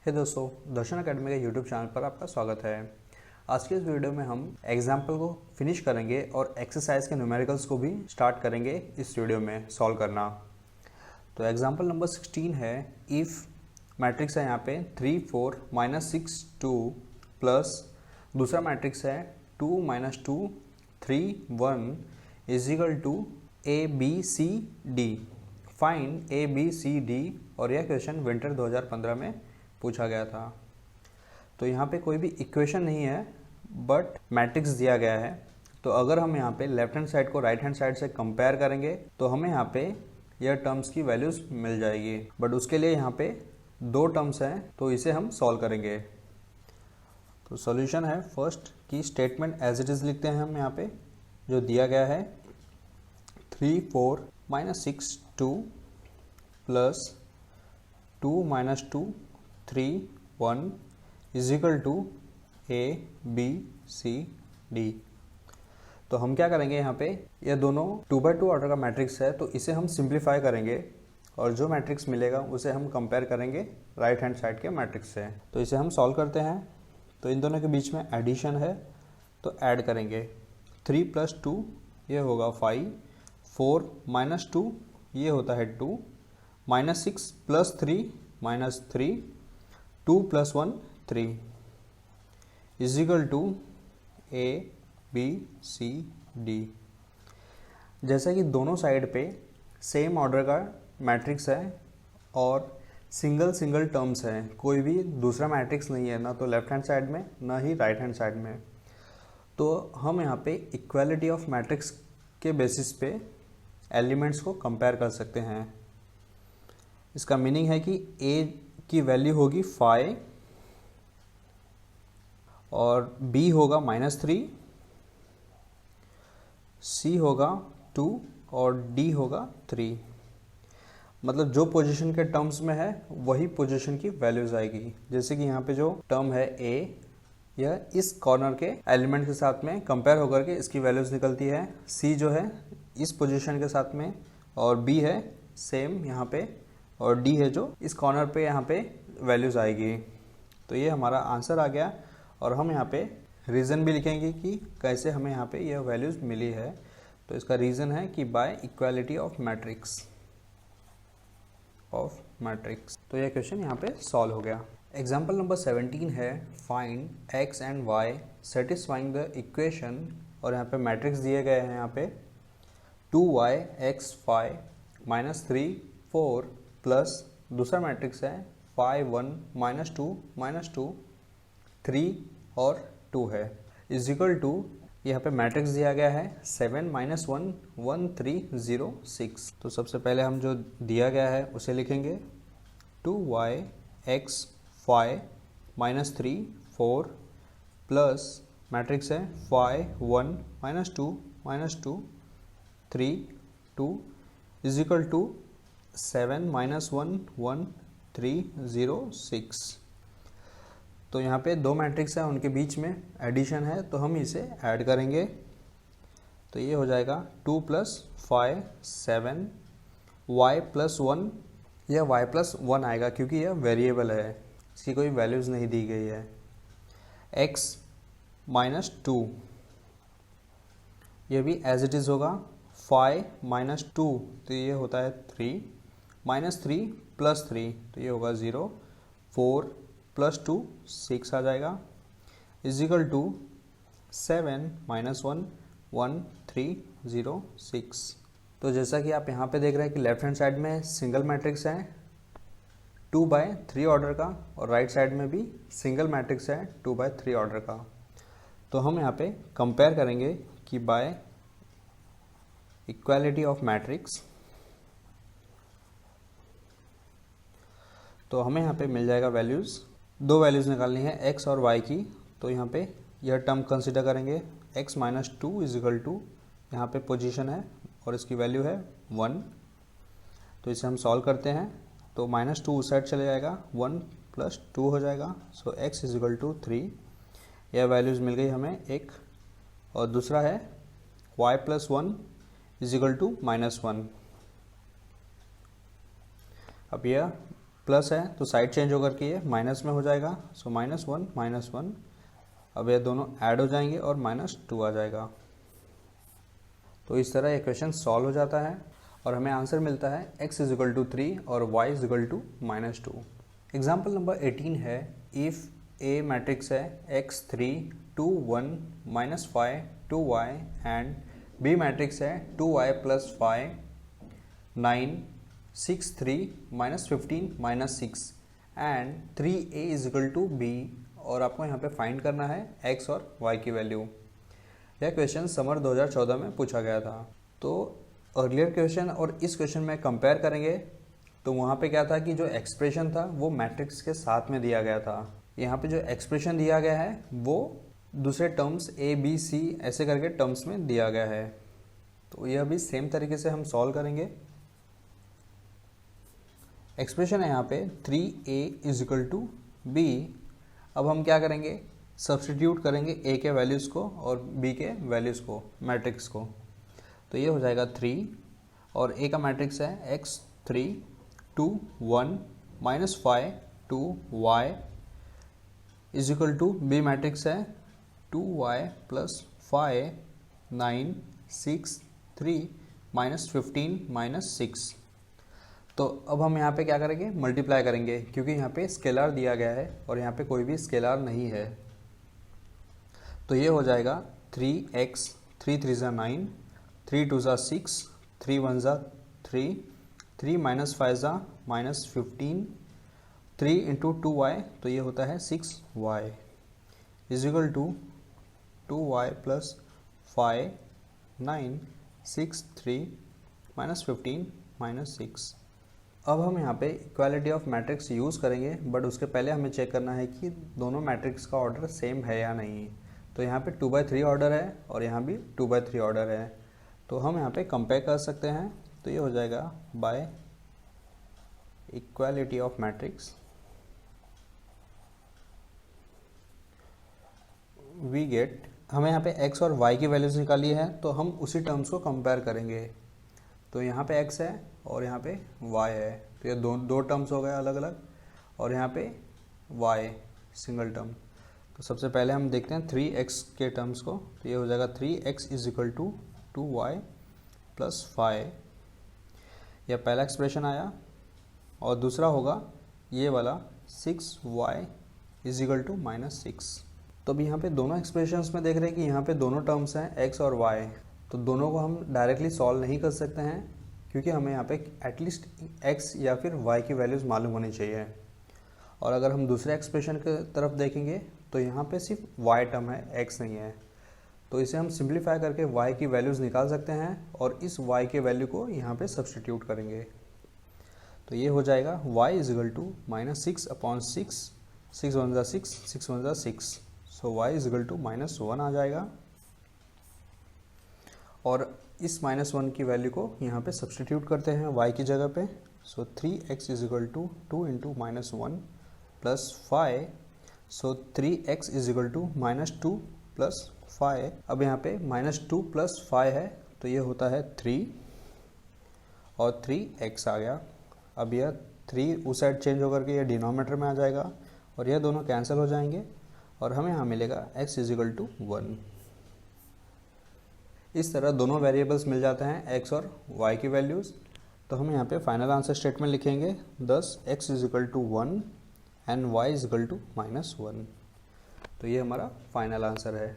हे दोस्तों, दर्शन अकेडमी के YouTube channel पर आपका स्वागत है। आज के इस वीडियो में हम एग्जाम्पल को फिनिश करेंगे और एक्सरसाइज के न्यूमेरिकल्स को भी स्टार्ट करेंगे इस वीडियो में सॉल्व करना। तो एग्जाम्पल नंबर 16 है, इफ़ मैट्रिक्स है यहाँ पे 3 4 -6 2 प्लस दूसरा मैट्रिक्स है 2 -2 3 1 is equal to ABCD। Find ABCD। और यह क्वेश्चन विंटर 2015 में पूछा गया था। तो यहाँ पे कोई भी इक्वेशन नहीं है बट मैट्रिक्स दिया गया है। तो अगर हम यहाँ पे लेफ्ट हैंड साइड को राइट हैंड साइड से कंपेयर करेंगे तो हमें यहाँ पे यह टर्म्स की वैल्यूज मिल जाएगी। बट उसके लिए यहाँ पे दो टर्म्स हैं तो इसे हम सॉल्व करेंगे। तो सॉल्यूशन है फर्स्ट की स्टेटमेंट एज इट इज़ लिखते हैं हम यहाँ पे जो दिया गया है 3 4 -6 2 plus 2 -2 3 1 is equal to ABCD। तो हम क्या करेंगे यहाँ पे, ये दोनों 2x2 ऑर्डर का मैट्रिक्स है तो इसे हम सिंप्लीफाई करेंगे और जो मैट्रिक्स मिलेगा उसे हम कंपेयर करेंगे राइट हैंड साइड के मैट्रिक्स से। तो इसे हम सॉल्व करते हैं। तो इन दोनों के बीच में एडिशन है तो ऐड करेंगे 3 + 2 ये होगा 5, 4 - 2 ये होता है 2, -6 + 3 -3 2 + 1 3 इज इक्वल टू ABCD। जैसा कि दोनों साइड पे सेम ऑर्डर का मैट्रिक्स है और सिंगल टर्म्स है, कोई भी दूसरा मैट्रिक्स नहीं है, ना तो लेफ्ट हैंड साइड में ना ही राइट हैंड साइड में। तो हम यहाँ पे इक्वालिटी ऑफ मैट्रिक्स के बेसिस पे एलिमेंट्स को कंपेयर कर सकते हैं। इसका मीनिंग है कि A की वैल्यू होगी 5 और B होगा -3, C होगा 2 और D होगा 3। मतलब जो पोजीशन के टर्म्स में है वही पोजीशन की वैल्यूज आएगी। जैसे कि यहाँ पे जो टर्म है A, यह इस कॉर्नर के एलिमेंट के साथ में कंपेयर होकर के इसकी वैल्यूज निकलती है। C जो है इस पोजीशन के साथ में और B है सेम यहाँ पे और D है जो इस कॉर्नर पे यहाँ पे वैल्यूज आएगी। तो ये हमारा आंसर आ गया और हम यहाँ पे रीज़न भी लिखेंगे कि कैसे हमें यहाँ पे यह वैल्यूज मिली है। तो इसका रीज़न है कि बाय इक्वालिटी ऑफ मैट्रिक्स तो यह क्वेश्चन यहाँ पे सॉल्व हो गया। एग्जाम्पल नंबर 17 है, find x and y satisfying the equation. और यहाँ पे मैट्रिक्स दिए गए हैं यहाँ पे 2y x 5 -3 4 प्लस दूसरा मैट्रिक्स है 5 1 -2 -2 3 और 2 है इज इक्वल टू, यहाँ पे मैट्रिक्स दिया गया है 7 -1 1 3 0 6। तो सबसे पहले हम जो दिया गया है उसे लिखेंगे 2y x 5 -3 4 प्लस मैट्रिक्स है 5 1 -2 -2 3 2 इज इक्वल टू 7 -1 1 3 0 6। तो यहाँ पे दो मैट्रिक्स है उनके बीच में एडिशन है तो हम इसे ऐड करेंगे। तो ये हो जाएगा 2 + 5 7 y + 1, यह y + 1 आएगा क्योंकि यह वेरिएबल है, इसकी कोई वैल्यूज़ नहीं दी गई है। x -2 यह भी एज इट इज़ होगा 5 -2 तो ये होता है 3 -3 + 3 तो ये होगा 0 4 + 2 6 आ जाएगा इज इक्वल टू 7 -1 1 3 0 6। तो जैसा कि आप यहाँ पे देख रहे हैं कि लेफ्ट हैंड साइड में सिंगल मैट्रिक्स है 2/3 ऑर्डर का और राइट साइड में भी सिंगल मैट्रिक्स है 2/3 ऑर्डर का। तो हम यहाँ पे कंपेयर करेंगे कि बाय इक्वालिटी ऑफ मैट्रिक्स तो हमें यहाँ पे मिल जाएगा वैल्यूज़। दो वैल्यूज़ निकालनी है x और y की। तो यहाँ पे यह टर्म कंसिडर करेंगे x -2 इज इक्वल टू, यहाँ पे पोजीशन है और इसकी वैल्यू है 1। तो इसे हम सॉल्व करते हैं तो -2 उस साइड चले जाएगा 1 + 2 हो जाएगा। सो x इज इक्वल टू 3। यह वैल्यूज़ मिल गई हमें एक। और दूसरा है y + 1 इज इक्वल टू -1। अब यह प्लस है तो साइड चेंज होकर के ये माइनस में हो जाएगा, सो -1 अब ये दोनों ऐड हो जाएंगे और -2 आ जाएगा। तो इस तरह इक्वेशन सॉल्व हो जाता है और हमें आंसर मिलता है x = 3 और y = -2। एग्जाम्पल नंबर 18 है, इफ़ A मैट्रिक्स है x3 2 1 -5 2y and B matrix है 2y + 5 9 6 3 -15 -6 एंड 3A = B और आपको यहाँ पे फाइंड करना है x और y की वैल्यू। यह क्वेश्चन समर 2014 में पूछा गया था। तो अर्लियर क्वेश्चन और इस क्वेश्चन में कंपेयर करेंगे तो वहाँ पे क्या था कि जो एक्सप्रेशन था वो मैट्रिक्स के साथ में दिया गया था। यहाँ पे जो एक्सप्रेशन दिया गया है वो दूसरे टर्म्स A B C ऐसे करके टर्म्स में दिया गया है। तो यह भी सेम तरीके से हम सॉल्व करेंगे। एक्सप्रेशन है यहाँ पे 3A = B। अब हम क्या करेंगे, सब्स्टिट्यूट करेंगे A के वैल्यूज़ को और B के वैल्यूज़ को, मैट्रिक्स को। तो ये हो जाएगा 3 और A का मैट्रिक्स है x3 2 1 -5 2 y = B मैट्रिक्स है 2y + 5 9 6 3 -15 -6। तो अब हम यहाँ पे क्या करेंगे, मल्टीप्लाई करेंगे क्योंकि यहाँ पे स्केलर दिया गया है और यहाँ पे कोई भी स्केलर नहीं है। तो ये हो जाएगा 3x 3 3 = 9 3 2 = 6 3 1 = 3 3 -5 = -15 3 × 2y तो ये होता है 6y = 2y + 5 9 6 3 -15 -6। अब हम यहाँ पे इक्वालिटी ऑफ मैट्रिक्स यूज़ करेंगे, बट उसके पहले हमें चेक करना है कि दोनों मैट्रिक्स का ऑर्डर सेम है या नहीं। तो यहाँ पे 2/3 ऑर्डर है और यहाँ भी 2/3 ऑर्डर है। तो हम यहाँ पे कंपेयर कर सकते हैं। तो ये हो जाएगा by equality of matrix we get, हमें यहाँ पे x और y की वैल्यूज़ निकाली है तो हम उसी टर्म्स को कंपेयर करेंगे। तो यहाँ पे x है और यहाँ पे y है, तो ये दो टर्म्स हो गए अलग अलग और यहाँ पे y सिंगल टर्म। तो सबसे पहले हम देखते हैं 3x के टर्म्स को। तो ये हो जाएगा 3x = 2y + 5, यह पहला एक्सप्रेशन आया। और दूसरा होगा ये वाला 6y = -6। तो अभी यहाँ पे दोनों एक्सप्रेशंस में देख रहे हैं कि यहाँ पे दोनों टर्म्स हैं x और y। तो दोनों को हम डायरेक्टली सॉल्व नहीं कर सकते हैं क्योंकि हमें यहाँ पे एटलीस्ट x या फिर y की वैल्यूज़ मालूम होनी चाहिए। और अगर हम दूसरे एक्सप्रेशन की तरफ देखेंगे तो यहाँ पे सिर्फ y टर्म है, x नहीं है। तो इसे हम सिंप्लीफाई करके y की वैल्यूज़ निकाल सकते हैं और इस y के वैल्यू को यहाँ पे सब्स्टिट्यूट करेंगे। तो ये हो जाएगा y = -6/6 6 1 = 6 6 1 = 6, सो y = -1 आ जाएगा। और इस -1 की वैल्यू को यहाँ पे सब्स्टिट्यूट करते हैं y की जगह पे। सो 3x = 2 × -1 + 5, सो 3x = -2 + 5। अब यहाँ पे -2 + 5 है तो ये होता है 3 और 3x आ गया। अब यह 3 उस साइड चेंज होकर के ये डिनोमिनेटर में आ जाएगा और यह दोनों कैंसिल हो जाएंगे और हमें यहाँ मिलेगा x = 1। इस तरह दोनों वेरिएबल्स मिल जाते हैं x और y की वैल्यूज़। तो हम यहाँ पे फाइनल आंसर स्टेटमेंट लिखेंगे, thus x = 1 एंड y = -1। तो ये हमारा फाइनल आंसर है।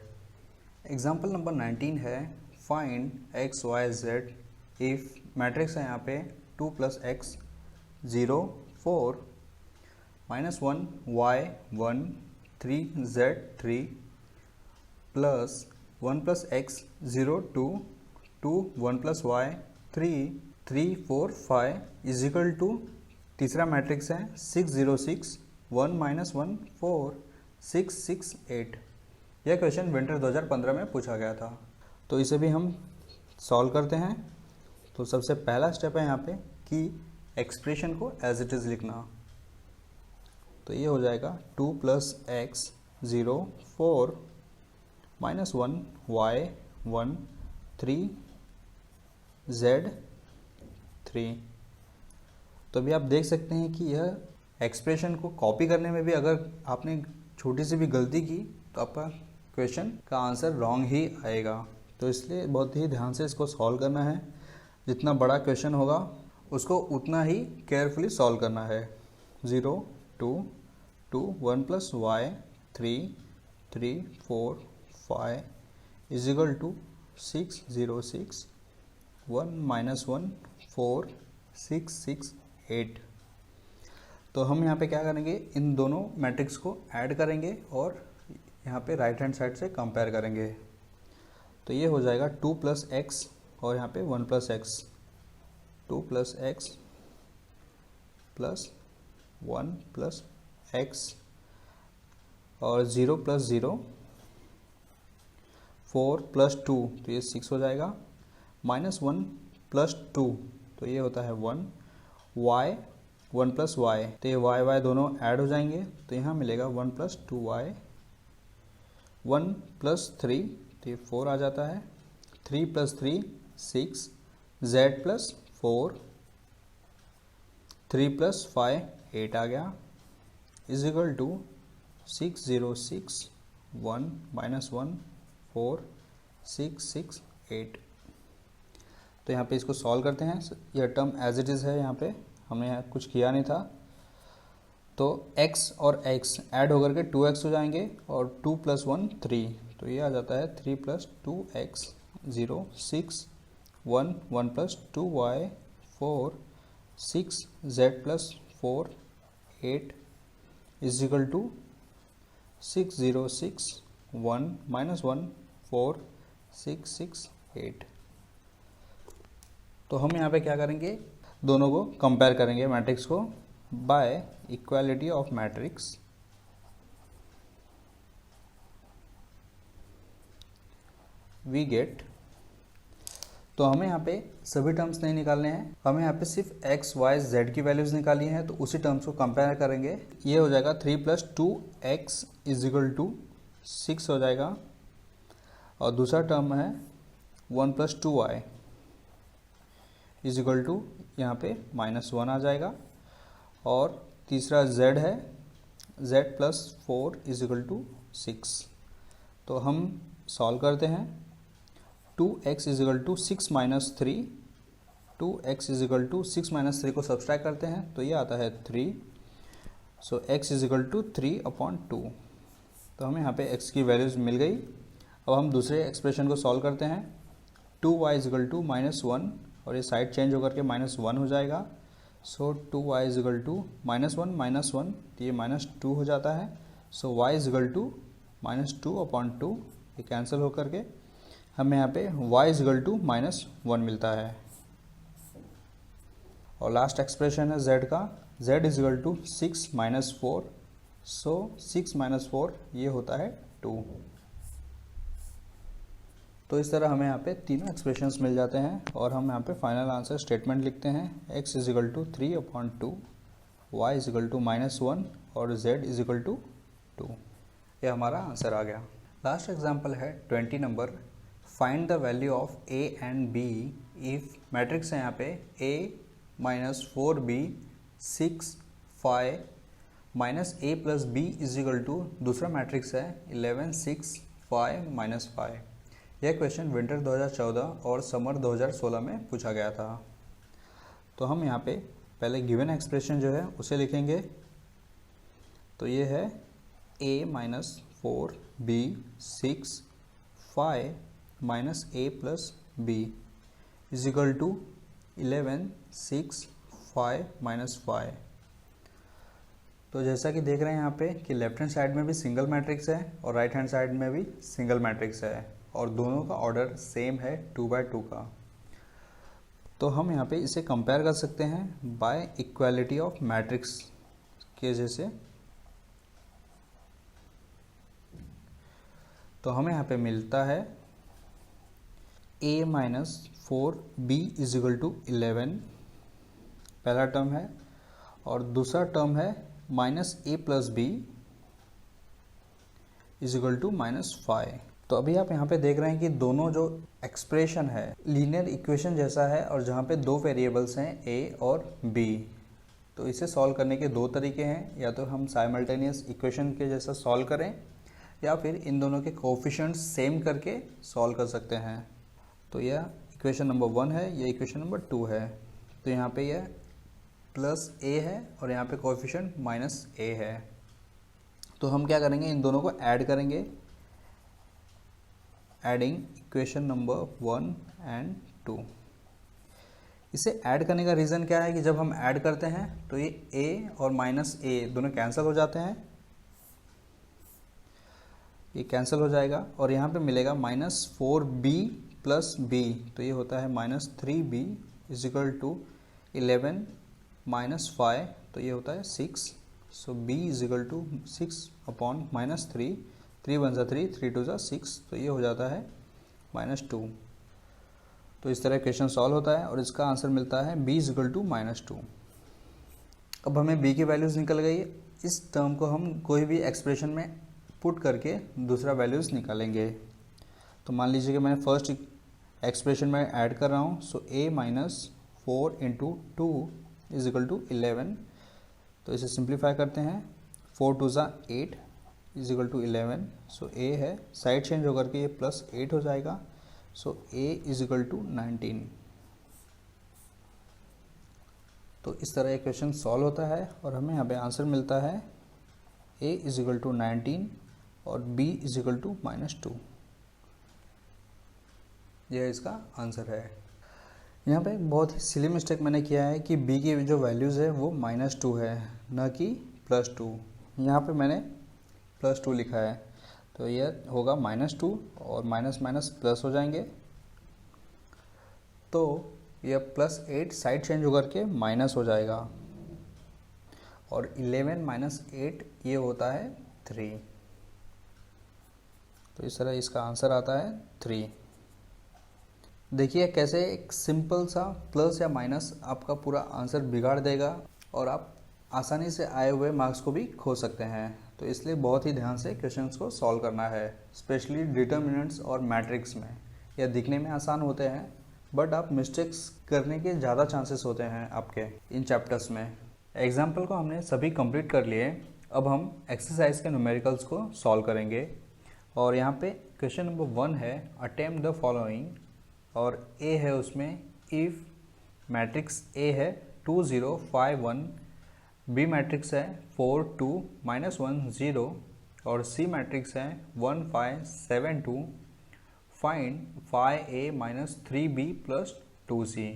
एग्जाम्पल नंबर 19 है, find x y z if matrix है यहाँ पे 2 + x 0 4 -1 y 1 3 z 3 plus 1 + x 0 2 2 1 + y 3 3 4 5 = तीसरा मैट्रिक्स है 6 0 6 1 -1 4 6 6 8। यह क्वेश्चन विंटर 2015 में पूछा गया था। तो इसे भी हम सॉल्व करते हैं। तो सबसे पहला स्टेप है यहाँ पे कि एक्सप्रेशन को एज इट इज़ लिखना। तो ये हो जाएगा 2 + x 0 4 -1 y 1 3 z 3। तो अभी आप देख सकते हैं कि यह एक्सप्रेशन को कॉपी करने में भी अगर आपने छोटी सी भी गलती की तो आपका क्वेश्चन का आंसर रॉन्ग ही आएगा। तो इसलिए बहुत ही ध्यान से इसको सॉल्व करना है। जितना बड़ा क्वेश्चन होगा उसको उतना ही केयरफुली सॉल्व करना है। 0 2 2 1 + y 3 3 4 5 = 6 0 6 1 - 1 4 6 6 8। तो हम यहाँ पे क्या करेंगे, इन दोनों मैट्रिक्स को ऐड करेंगे और यहाँ पे राइट हैंड साइड से कंपेयर करेंगे। तो ये हो जाएगा 2 + x और यहाँ पे 1 + x, 2 + x + 1 + x और 0 + 0 4 + 2 तो ये 6 हो जाएगा, -1 + 2 तो ये होता है 1, y 1 + y तो ये y दोनों ऐड हो जाएंगे तो यहाँ मिलेगा 1 + 2y, 1 + 3 तो ये 4 आ जाता है, 3 + 3 6, z + 4 3 + 5 8 आ गया, = 6 0 6 1 - 1 4 6 6 8। तो यहाँ पे इसको सॉल्व करते हैं। यह टर्म एज इट इज़ है, यहाँ पे हमने यहाँ कुछ किया नहीं था। तो x और x ऐड होकर के 2x हो जाएंगे और 2 + 1 3 तो ये आ जाता है 3 + 2x 0 6 1 1 + 2y 4 6 z + 4 8 = 6 0 6 1 - 1 4 6 6 8। तो हम यहाँ पे क्या करेंगे, दोनों को कंपेयर करेंगे मैट्रिक्स को by equality of matrix. We get, तो हमें यहाँ पे सभी टर्म्स नहीं निकालने हैं, हमें यहाँ पे सिर्फ x y z की वैल्यूज निकाली हैं। तो उसी टर्म्स को कंपेयर करेंगे। ये हो जाएगा 3 + 2x = 6 हो जाएगा और दूसरा टर्म है 1 + 2y = यहाँ पे -1 आ जाएगा और तीसरा z है, z + 4 = 6। तो हम सॉल्व करते हैं। 2x = 6 - 3, 2x = 6 - 3 को सब्सट्रैक्ट करते हैं तो ये आता है 3। सो x = 3/2। तो हमें यहाँ पे x की वैल्यूज मिल गई। अब हम दूसरे एक्सप्रेशन को सॉल्व करते हैं। 2y = -1 और ये साइड चेंज होकर के -1 हो जाएगा। सो 2y = -1 - 1 तो ये -2 हो जाता है। सो y = -2/2 ये कैंसिल होकर के हमें यहाँ पे y = -1 मिलता है। और लास्ट एक्सप्रेशन है z का, z = 6 - 4। सो 6 - 4 ये होता है 2। तो इस तरह हमें यहाँ पे तीनों एक्सप्रेशंस मिल जाते हैं और हम यहाँ पे फाइनल आंसर स्टेटमेंट लिखते हैं। x = 3/2, y = -1 और z = 2। ये हमारा आंसर आ गया। लास्ट एग्जांपल है 20 number. Find the value of a and b if matrix है यहाँ पे a - 4b 6 5 -a + b = दूसरा मैट्रिक्स है 11 6 5 -5। यह क्वेश्चन विंटर 2014 और समर 2016 में पूछा गया था। तो हम यहाँ पे पहले गिवन एक्सप्रेशन जो है उसे लिखेंगे। तो ये है a - 4b 6 5 -a + b = 11 6 5 -5। तो जैसा कि देख रहे हैं यहाँ पे कि लेफ्ट हैंड साइड में भी सिंगल मैट्रिक्स है और राइट हैंड साइड में भी सिंगल मैट्रिक्स है और दोनों का ऑर्डर सेम है 2/2 का। तो हम यहाँ पे इसे कंपेयर कर सकते हैं बाय इक्वालिटी ऑफ मैट्रिक्स के जैसे। तो हमें यहाँ पे मिलता है a - 4b = 11 पहला टर्म है और दूसरा टर्म है -a + b = -5। तो अभी आप यहाँ पे देख रहे हैं कि दोनों जो एक्सप्रेशन है लीनियर इक्वेशन जैसा है और जहाँ पे दो वेरिएबल्स हैं a और b। तो इसे सॉल्व करने के दो तरीके हैं, या तो हम साइमल्टेनियस इक्वेशन के जैसा सॉल्व करें या फिर इन दोनों के कोफिशिएंट्स सेम करके सॉल्व कर सकते हैं। तो यह इक्वेशन नंबर 1 है, यह इक्वेशन नंबर 2 है। तो यहाँ पे यह प्लस ए है और यहाँ पे कोफिशिएंट माइनस ए है। तो हम क्या करेंगे, इन दोनों को ऐड करेंगे, एडिंग इक्वेशन नंबर 1 एंड 2। इसे ऐड करने का रीज़न क्या है कि जब हम ऐड करते हैं तो ये a और माइनस ए दोनों कैंसिल हो जाते हैं, ये कैंसिल हो जाएगा और यहाँ पे मिलेगा -4b प्लस b, तो ये होता है -3b is equal to 11 minus 5, तो ये होता है 6। So b is equal to 6 upon -3, 3 one ज़ा 3, 3 टू ज़ा 6, तो ये हो जाता है -2। तो इस तरह क्वेश्चन सॉल्व होता है और इसका आंसर मिलता है b इज इक्वल टू -2। अब हमें b की वैल्यूज़ निकल गई। इस टर्म को हम कोई भी एक्सप्रेशन में पुट करके दूसरा वैल्यूज़ निकालेंगे। तो मान लीजिए कि मैंने फर्स्ट एक्सप्रेशन में ऐड कर रहा हूँ, so a minus 4 into 2 is equal to 11। तो इसे सिंप्लीफाई करते हैं, 4 टू ज़ा 8 is equal to 11। So a है, साइड चेंज होकर के ये +8 हो जाएगा। So a is equal to 19। तो इस तरह ये क्वेश्चन सॉल्व होता है और हमें यहाँ पे आंसर मिलता है a इज इक्वल टू 19 और b इज इक्वल टू -2। यह इसका आंसर है। यहाँ पे बहुत ही सिली मिस्टेक मैंने किया है कि b की जो वैल्यूज़ है वो -2 है, न कि +2। यहाँ पे मैंने +2 लिखा है, तो यह होगा -2 और माइनस माइनस प्लस हो जाएंगे। तो यह +8 साइड चेंज होकर के माइनस हो जाएगा और 11 माइनस 8 ये होता है 3। तो इस तरह इसका आंसर आता है 3। देखिए कैसे एक सिंपल सा प्लस या माइनस आपका पूरा आंसर बिगाड़ देगा और आप आसानी से आए हुए मार्क्स को भी खो सकते हैं। तो इसलिए बहुत ही ध्यान से क्वेश्चंस को सॉल्व करना है, स्पेशली डिटर्मिनेंट्स और मैट्रिक्स में। यह दिखने में आसान होते हैं बट आप मिस्टेक्स करने के ज़्यादा चांसेस होते हैं आपके इन चैप्टर्स में। एग्जाम्पल को हमने सभी कंप्लीट कर लिए। अब हम एक्सरसाइज के न्यूमेरिकल्स को सॉल्व करेंगे और यहाँ पे क्वेश्चन नंबर 1 है, अटेम्प्ट द फॉलोइंग, और ए है उसमें इफ़ मैट्रिक्स ए है 2 0 5 1, बी मैट्रिक्स है 4 2 -1 0 और सी मैट्रिक्स है 1 5 7 2, फाइंड 5a - 3b + 2c।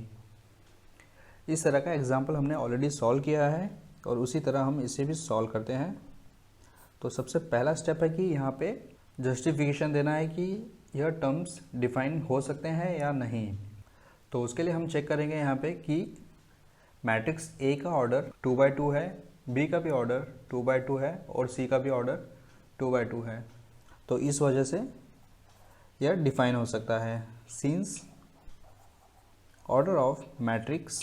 इस तरह का एग्जाम्पल हमने ऑलरेडी सॉल्व किया है और उसी तरह हम इसे भी सॉल्व करते हैं। तो सबसे पहला स्टेप है कि यहाँ पे जस्टिफिकेशन देना है कि यह टर्म्स डिफाइन हो सकते हैं या नहीं। तो उसके लिए हम चेक करेंगे यहाँ पे कि मैट्रिक्स A का ऑर्डर 2/2 है, B का भी ऑर्डर 2/2 है और C का भी ऑर्डर 2/2 है। तो इस वजह से यह डिफाइन हो सकता है। Since order of matrix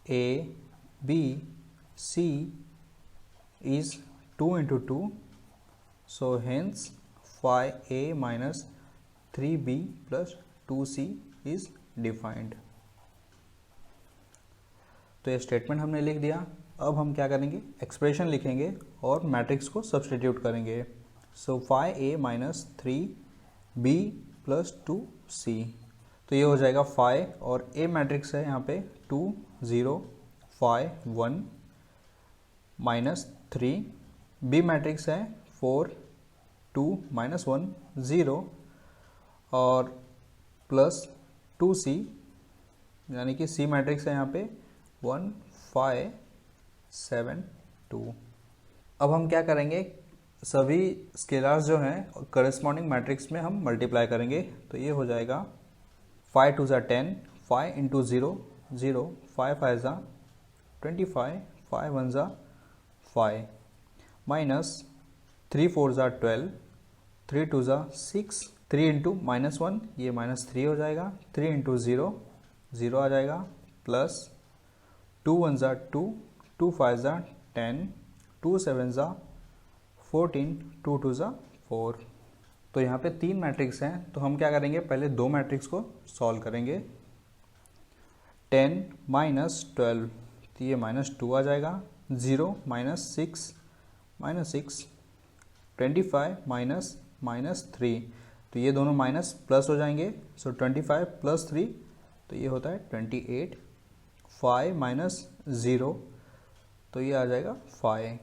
A B C is 2 into 2, so hence 5a - 3b + 2c is defined। तो ये स्टेटमेंट हमने लिख दिया। अब हम क्या करेंगे, एक्सप्रेशन लिखेंगे और मैट्रिक्स को सब्सटीट्यूट करेंगे। सो 5a - 3b + 2c, तो ये हो जाएगा 5 और a मैट्रिक्स है यहाँ पे 2 0 5 1 -3, b मैट्रिक्स है 4 2 -1 0 और प्लस 2c, यानी कि c मैट्रिक्स है यहाँ पे 1 5 7 2। अब हम क्या करेंगे, सभी स्केलर्स जो हैं करस्पॉन्डिंग मैट्रिक्स में हम मल्टीप्लाई करेंगे। तो ये हो जाएगा 5 2 = 10, 5 × 0 0, 5 5 = 25, 5 1 = 5, -3 4 = 12, 3 2 = 6, 3 × -1 ये -3 हो जाएगा, 3 × 0 0 आ जाएगा, प्लस 2 1 = 2, 2 5 = 10, 2 7 = 14, 2 2 = 4। तो यहाँ पे 3 मैट्रिक्स हैं, तो हम क्या करेंगे, पहले 2 मैट्रिक्स को सॉल्व करेंगे। 10 - 12, तो ये -2 आ जाएगा, 0 -6 -6, 25 -3, तो ये दोनों माइनस प्लस हो जाएंगे। सो 25 + 3 तो ये होता है 28, 5 - 0 तो ये आ जाएगा 5,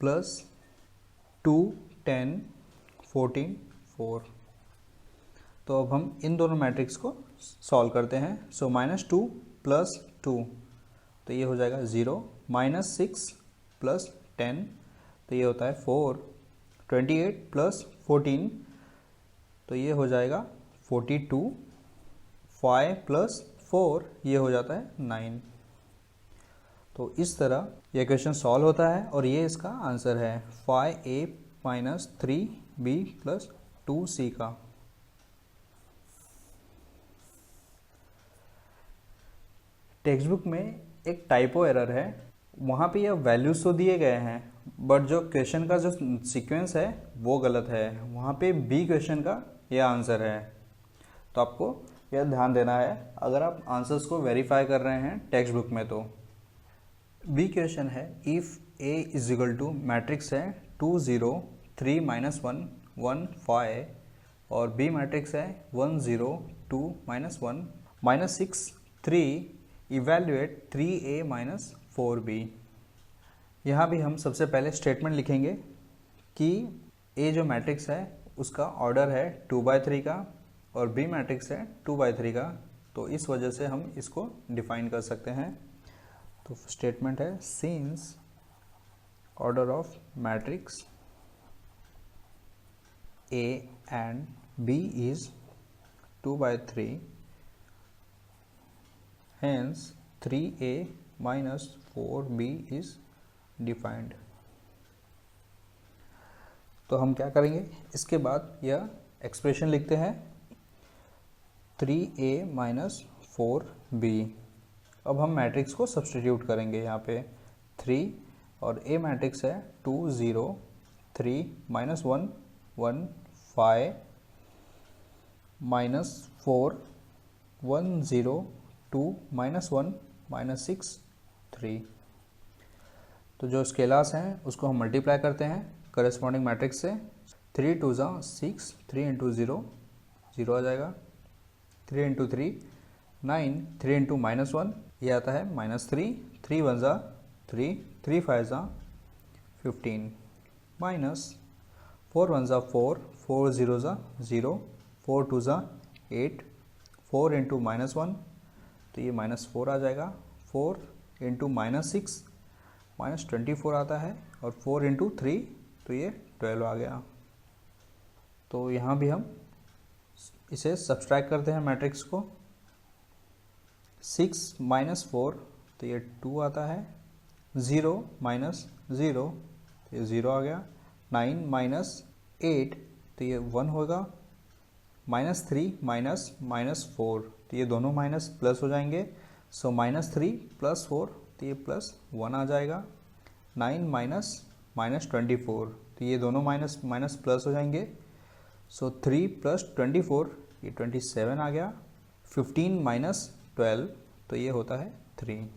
+2 10 14 4। तो अब हम इन दोनों मैट्रिक्स को सॉल्व करते हैं। सो -2 + 2 तो ये हो जाएगा 0, -6 + 10 तो ये होता है 4, 28 + 14 तो ये हो जाएगा 42, 5 + 4 ये हो जाता है 9। तो इस तरह यह क्वेश्चन सॉल्व होता है और ये इसका आंसर है 5a - 3b + 2c का। टेक्स्ट बुक में एक टाइपो एरर है, वहाँ पे यह वैल्यूज तो दिए गए हैं बट जो क्वेश्चन का जो सीक्वेंस है वो गलत है। वहाँ पे बी क्वेश्चन का यह आंसर है, तो आपको यह ध्यान देना है अगर आप आंसर्स को वेरीफाई कर रहे हैं टेक्स्ट बुक में। तो बी क्वेश्चन है if A is equal to matrix है 2 0 3 -1 1 5 और बी मैट्रिक्स है 1 0 2 -1 -6 3 इवेल्युएट 3a - 4b। यहाँ भी हम सबसे पहले स्टेटमेंट लिखेंगे कि ए जो मैट्रिक्स है उसका ऑर्डर है 2/3 का और बी मैट्रिक्स है 2/3 का, तो इस वजह से हम इसको डिफाइन कर सकते हैं। तो स्टेटमेंट है since order of matrix A and B is 2/3 hence 3a - 4b is defined। तो हम क्या करेंगे, इसके बाद यह एक्सप्रेशन लिखते हैं 3a - 4b। अब हम मैट्रिक्स को सब्स्टिट्यूट करेंगे यहाँ पे 3 और a मैट्रिक्स है 2 0 3 -1 1 5 -4 1 0 2 -1 -6 3। तो जो स्केलर्स हैं उसको हम मल्टीप्लाई करते हैं करस्पॉन्डिंग मैट्रिक्स से। 3 2 6, 3 × 0 0 आ जाएगा, 3 × 3 9, 3 × -1 ये आता है -3, 3 1 3, 3 5 15 -4 1 4, 4 0 0, 4 2 8, 4 × -1 तो ये -4 आ जाएगा, 4 × -6 -24 आता है और 4 × 3 तो ये 12 आ गया। तो यहाँ भी हम इसे सब्सट्रैक्ट करते हैं मैट्रिक्स को। 6 - 4 तो ये 2 आता है, 0 - 0 तो ये 0 आ गया, 9 - 8 तो ये 1 होगा, -3 -4 तो ये दोनों माइनस प्लस हो जाएंगे। सो -3 + 4 तो ये +1 आ जाएगा, 9 -24 तो ये दोनों माइनस प्लस हो जाएंगे। सो 3 + 24 ये 27 आ गया, 15 - 12 तो ये होता है 3।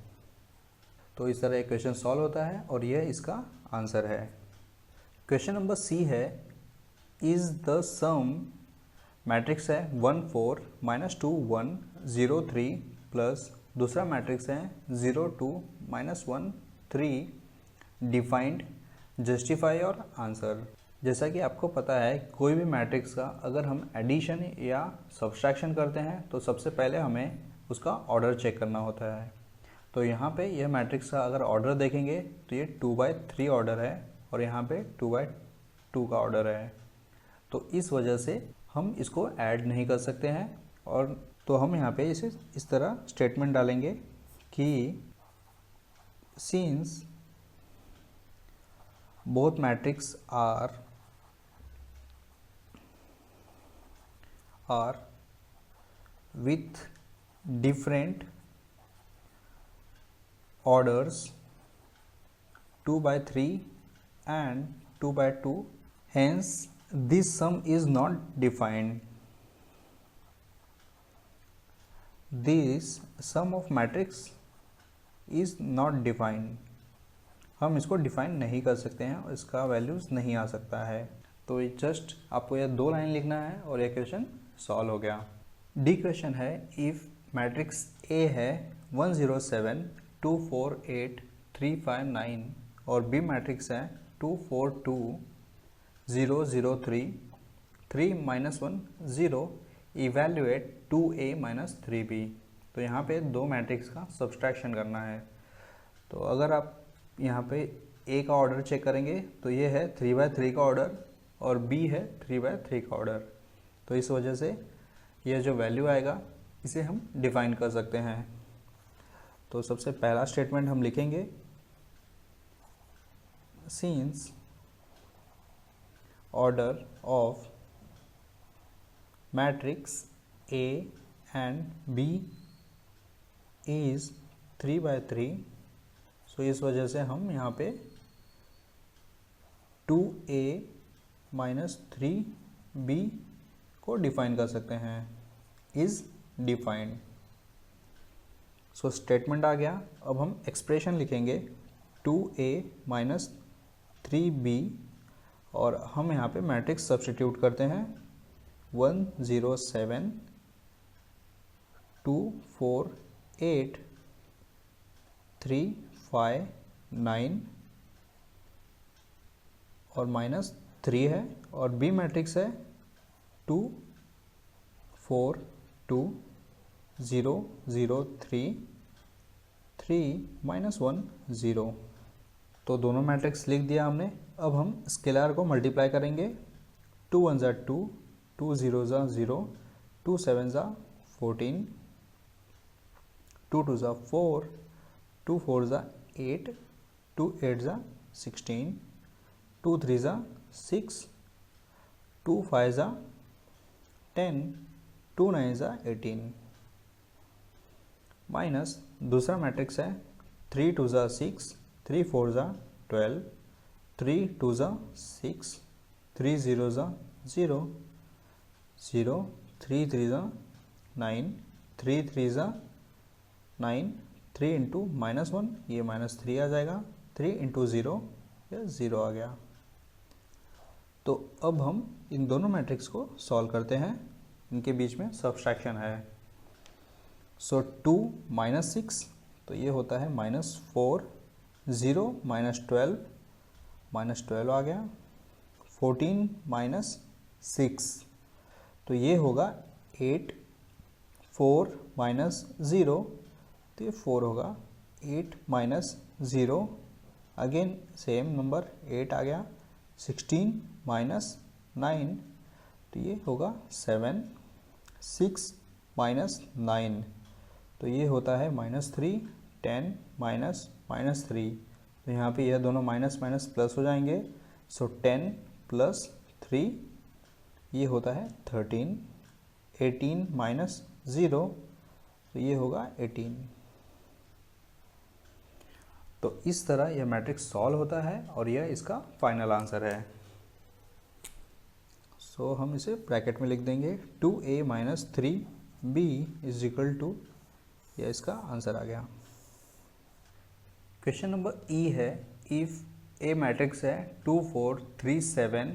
तो इस तरह इक्वेशन सॉल्व होता है और यह इसका आंसर है। क्वेश्चन नंबर सी है इज द सम मैट्रिक्स है 1 4 -2 1 0 3 प्लस दूसरा मैट्रिक्स है 0 2 -1 3 डिफाइंड, जस्टिफाई और आंसर। जैसा कि आपको पता है कोई भी मैट्रिक्स का अगर हम एडिशन या सब्सट्रैक्शन करते हैं तो सबसे पहले हमें उसका ऑर्डर चेक करना होता है। तो यहाँ पे यह मैट्रिक्स का अगर ऑर्डर देखेंगे तो ये 2/3 ऑर्डर है और यहाँ पे 2/2 का ऑर्डर है, तो इस वजह से हम इसको ऐड नहीं कर सकते हैं। और तो हम यहाँ पे इसे इस तरह स्टेटमेंट डालेंगे कि since both matrix are with different orders 2/3 and 2/2, hence this sum is not defined. This sum of matrix is not defined, हम इसको डिफाइन नहीं कर सकते हैं और इसका वैल्यूज़ नहीं आ सकता है। तो जस्ट आपको यह 2 लाइन लिखना है और यह क्वेश्चन सॉल्व हो गया। डी क्वेश्चन है, इफ़ मैट्रिक्स ए है 1 0 7 2 4 8 3 5 9 और बी मैट्रिक्स है 2 4 2 0 0 3 3 -1 0, इवेल्युएट 2a - 3b। तो यहाँ पे 2 मैट्रिक्स का सब्सट्रैक्शन करना है। तो अगर आप यहाँ पे a का ऑर्डर चेक करेंगे तो ये है 3/3 का ऑर्डर और b है 3/3 का ऑर्डर। तो इस वजह से यह जो वैल्यू आएगा इसे हम डिफाइन कर सकते हैं। तो सबसे पहला स्टेटमेंट हम लिखेंगे, since order of matrix A and B is 3/3, सो इस वजह से हम यहाँ पे 2a - 3b को डिफाइन कर सकते हैं, इज डिफाइंड। सो स्टेटमेंट आ गया। अब हम एक्सप्रेशन लिखेंगे 2a - 3b और हम यहाँ पे मैट्रिक्स सब्स्टिट्यूट करते हैं 1 0 7 2 4 8 3 5 9 और -3 है और बी मैट्रिक्स है 2 4 2 0 0 3 3 -1 0। तो दोनों मैट्रिक्स लिख दिया हमने। अब हम स्केलर को मल्टीप्लाई करेंगे। 2 1 ज़ा 2, 2 0 ज़ा 0, 2 7 ज़ा 14, 2 2 ज़ा 4, 2 4 ज़ा 8, 2 8 ज़ा 16, 2 3 ज़ा 6, 2 5 ज़ा 10, 2 9 ज़ा 18 माइनस दूसरा मैट्रिक्स है 3 2 ज़ा 6, 3 4 ज़ा 12, 3 2 ज़ा 6, 3 0 ज़ा 0, 0 3 3 ज़ा 9, 3 3 ज़ा 9, 3 इंटू -1 ये -3 आ जाएगा, 3 इंटू 0 ये 0 आ गया। तो अब हम इन दोनों मैट्रिक्स को सॉल्व करते हैं, इनके बीच में सब्सट्रैक्शन है। सो 2 -6 तो ये होता है -4, 0 -12, -12 आ गया, 14 -6 तो ये होगा 8, 4 -0 तो ये 4 होगा, 8 -0 अगेन सेम नंबर 8 आ गया, 16 -9 तो ये होगा 7, 6 -9 तो ये होता है -3, 10 -3 तो यहाँ पे यह दोनों माइनस माइनस प्लस हो जाएंगे। सो 10 + 3 ये होता है 13, 18 - 0 तो ये होगा 18। तो इस तरह यह मैट्रिक्स सॉल्व होता है और यह इसका फाइनल आंसर है। सो हम इसे ब्रैकेट में लिख देंगे 2a - 3b = यह इसका आंसर आ गया। क्वेश्चन नंबर ई है, इफ़ ए मैट्रिक्स है 2 4 3 7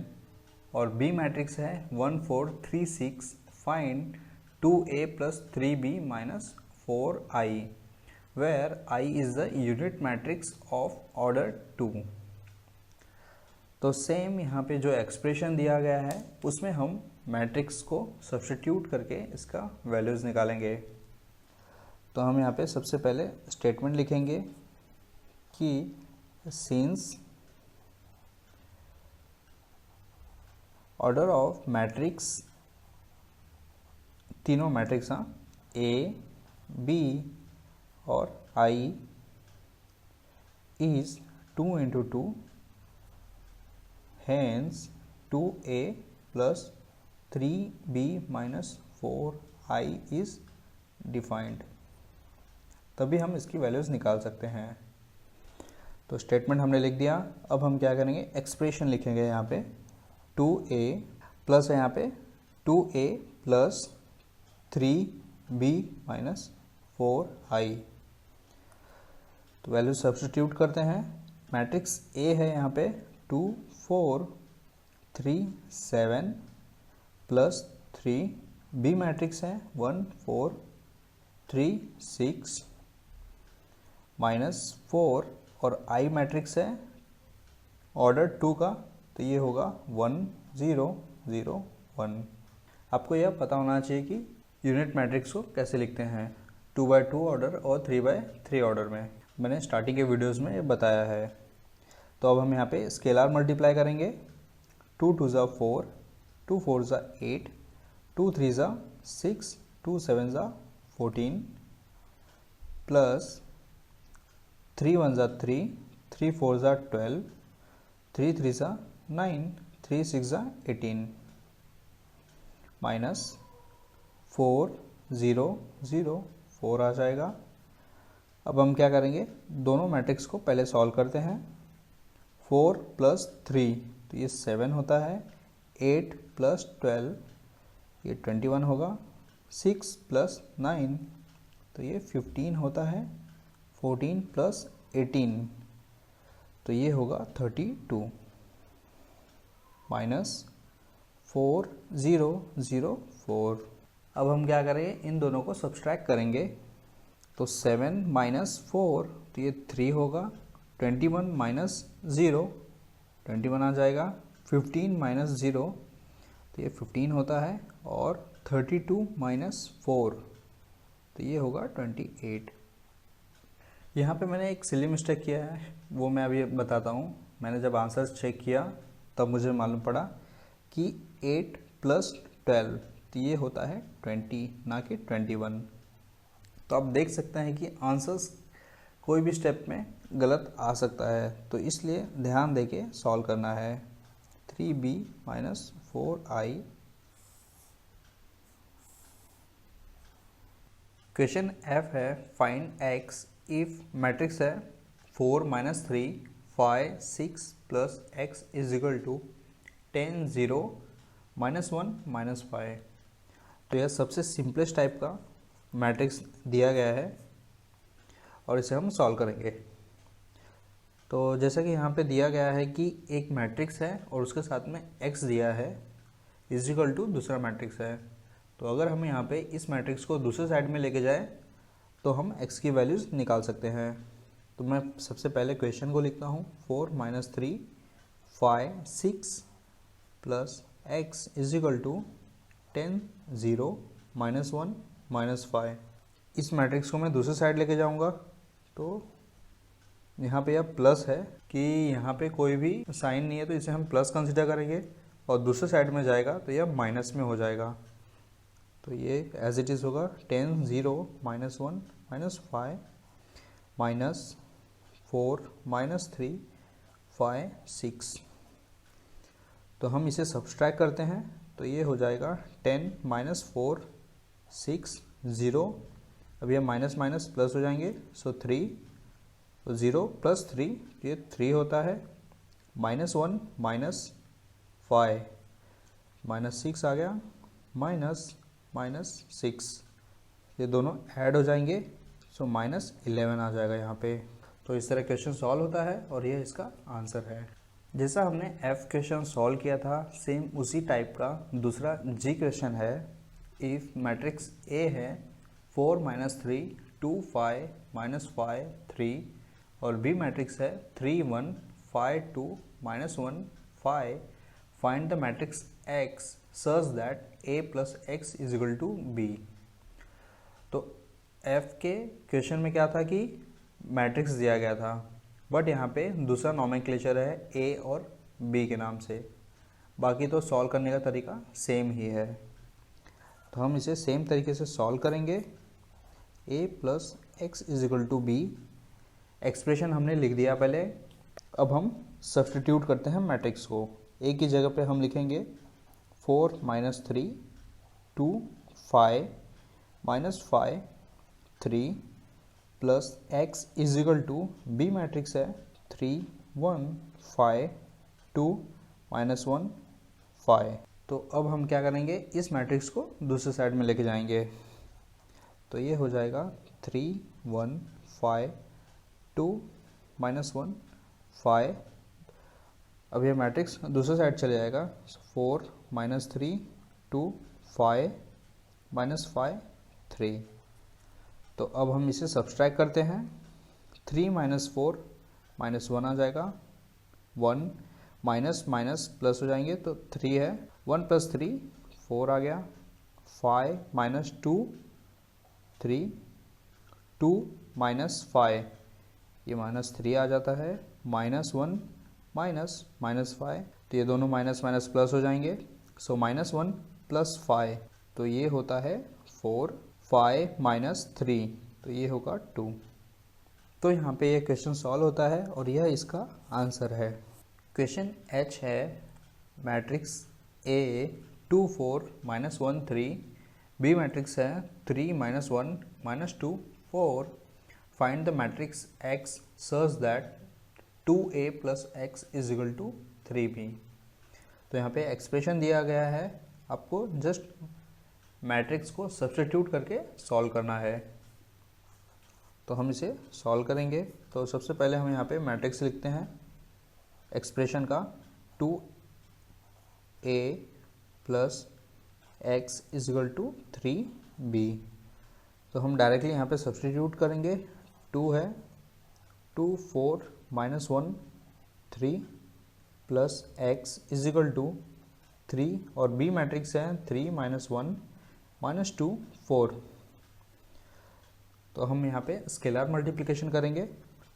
और बी मैट्रिक्स है 1 4 3 6, find 2a + 3b - 4i where I is the unit matrix of order 2। तो सेम यहाँ पे जो एक्सप्रेशन दिया गया है उसमें हम मैट्रिक्स को सब्स्टिट्यूट करके इसका वैल्यूज़ निकालेंगे। तो हम यहाँ पे सबसे पहले स्टेटमेंट लिखेंगे कि सिंस ऑर्डर ऑफ मैट्रिक्स, तीनों मैट्रिक्स हाँ, A, B और I is 2 × 2, hence 2a + 3b - 4i is defined। तभी हम इसकी वैल्यूज़ निकाल सकते हैं। तो स्टेटमेंट हमने लिख दिया। अब हम क्या करेंगे, एक्सप्रेशन लिखेंगे यहाँ पे 2a प्लस है यहाँ पे 2a + 3b - 4i। तो वैल्यू सब्स्टिट्यूट करते हैं। मैट्रिक्स ए है यहाँ पे 2 4 3 7 प्लस 3, बी मैट्रिक्स है 1 4 3 6 -4 और आई मैट्रिक्स है ऑर्डर 2 का, तो ये होगा 1 0 0 1। आपको यह पता होना चाहिए कि यूनिट मैट्रिक्स को कैसे लिखते हैं 2x2 ऑर्डर और 3x3 ऑर्डर में। मैंने स्टार्टिंग के वीडियोस में ये बताया है। तो अब हम यहाँ पे स्केलर मल्टीप्लाई करेंगे। 2 2 ज़ा 4, 2 4 ज़ा 8, 2 3 ज़ा 6, 2 7 ज़ा 14 प्लस 3 1 ज़ा 3, 3 4 ज़ा 12, 3 3 ज़ा 9, 3 6 ज़ा 18 माइनस 4 0 0 4 आ जाएगा। अब हम क्या करेंगे, दोनों मैट्रिक्स को पहले सॉल्व करते हैं। 4 प्लस 3 तो ये 7 होता है, 8 प्लस 12 ये 21 होगा, 6 प्लस 9 तो ये 15 होता है, 14 प्लस 18 तो ये होगा 32 माइनस 4 0 0 4। अब हम क्या करेंगे, इन दोनों को सब्सट्रैक्ट करेंगे। तो 7 माइनस 4 तो ये 3 होगा, 21 माइनस 0 21 आ जाएगा, 15 माइनस 0 तो ये 15 होता है और 32 माइनस 4 तो ये होगा 28। यहाँ पे मैंने एक सिली मिस्टेक किया है, वो मैं अभी बताता हूँ। मैंने जब आंसर चेक किया तब मुझे मालूम पड़ा कि 8 प्लस 12 तो ये होता है 20 ना कि 21। तो आप देख सकते हैं कि आंसर्स कोई भी स्टेप में गलत आ सकता है, तो इसलिए ध्यान देके सॉल्व करना है। 3b minus 4i। Question f है फाइंड x इफ मैट्रिक्स है 4 minus 3 5 6 plus x is equal to 10 0 -1 -5। तो यह सबसे सिंपलेस्ट टाइप का मैट्रिक्स दिया गया है और इसे हम सॉल्व करेंगे। तो जैसा कि यहाँ पे दिया गया है कि एक मैट्रिक्स है और उसके साथ में x दिया है इज इक्वल टू दूसरा मैट्रिक्स है। तो अगर हम यहाँ पे इस मैट्रिक्स को दूसरे साइड में लेके जाए तो हम x की वैल्यूज़ निकाल सकते हैं। तो मैं सबसे पहले क्वेश्चन को लिखता हूँ 4 minus 3 5 6 plus x is equal to 10 0 -1 -5। इस मैट्रिक्स को मैं दूसरे साइड लेके जाऊंगा तो यहाँ पे यह प्लस है कि यहाँ पे कोई भी साइन नहीं है तो इसे हम प्लस कंसिडर करेंगे, और दूसरे साइड में जाएगा तो यह माइनस में हो जाएगा। तो ये एज इट इज़ होगा 10 0 -1 -5 माइनस 4 माइनस 3 5 6। तो हम इसे सब्सट्रैक्ट करते हैं तो ये हो जाएगा 10 -4 6 0। अब ये माइनस माइनस प्लस हो जाएंगे, सो 3 तो 0 प्लस 3 ये 3 होता है, -1 -5 -6 आ गया, -6 ये दोनों ऐड हो जाएंगे, सो -11 आ जाएगा यहाँ पे। तो इस तरह क्वेश्चन सॉल्व होता है और ये इसका आंसर है। जैसा हमने F क्वेश्चन सॉल्व किया था सेम उसी टाइप का दूसरा G क्वेश्चन है। इफ मैट्रिक्स A है 4 माइनस 3 2 5 -5 3 और B मैट्रिक्स है 3 1 5 2 -1 5, find the matrix X such that A plus X is equal to B। तो F के क्वेश्चन में क्या था कि मैट्रिक्स दिया गया था, बट यहाँ पे दूसरा नोमेनक्लेचर है A और B के नाम से। बाकी तो सॉल्व करने का तरीका सेम ही है, तो हम इसे सेम तरीके से सॉल्व करेंगे। A plus X is equal to B, expression हमने लिख दिया पहले। अब हम सब्स्टिट्यूट करते हैं मैट्रिक्स को। A की जगह पे हम लिखेंगे 4 minus 3 2 5 -5 3 plus x is equal to B matrix है 3 1 5 2 -1 5। तो अब हम क्या करेंगे, इस मैट्रिक्स को दूसरे साइड में लेके जाएंगे। तो ये हो जाएगा 3 1 5 2 -1 5। अब ये मैट्रिक्स दूसरे साइड चले जाएगा, 4 -3 2 5 -5 3। तो अब हम इसे सब्सट्रैक्ट करते हैं, 3 -4 -1 आ जाएगा, 1 माइनस माइनस प्लस हो जाएंगे तो 3 है, 1 + 3 4 आ गया, 5 - 2 3 2 -5 ये -3 आ जाता है, -1 -5 तो ये दोनों माइनस माइनस प्लस हो जाएंगे, सो -1 + 5 तो ये होता है 4 5 - 3 तो ये होगा 2। तो यहाँ पे ये क्वेश्चन सॉल्व होता है और यह इसका आंसर है। क्वेश्चन H है मैट्रिक्स A 2 4 -1 3, B मैट्रिक्स है 3 -1 -2 4। Find the matrix X such that 2A + X = 3B। तो यहाँ पे एक्सप्रेशन दिया गया है, आपको जस्ट मैट्रिक्स को सब्स्टिट्यूट करके सॉल्व करना है। तो हम इसे सॉल्व करेंगे। तो सबसे पहले हम यहाँ पे मैट्रिक्स लिखते हैं एक्सप्रेशन का, 2A + X = 3B। तो हम डायरेक्टली यहाँ पे सब्स्टिट्यूट करेंगे, 2 है 2 4 -1 3 + X = 3 और B मैट्रिक्स है 3 -1 -2 4। तो हम यहाँ पे स्केलर मल्टीप्लिकेशन करेंगे,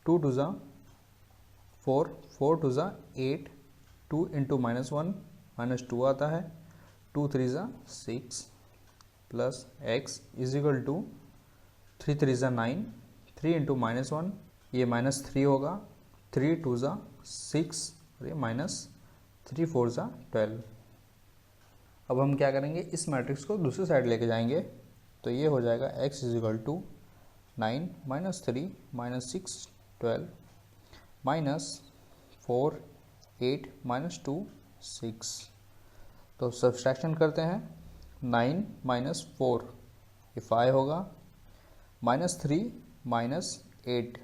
2 2 ज़ा 4 4 2 ज़ा 8 2 × -1 -2 आता है, 2 3 ज़ा 6 + X = 3 3 ज़ा 9 3 × -1 ये -3 होगा, 3 2 ज़ा 6 और ये -3 4 ज़ा 12। अब हम क्या करेंगे, इस मैट्रिक्स को दूसरी साइड लेके जाएंगे, तो ये हो जाएगा X = 9 -3 -6 12 -4 8 -2 6। तो सब्सट्रैक्शन करते हैं, 9 - 4 ये 5 होगा, -3 -8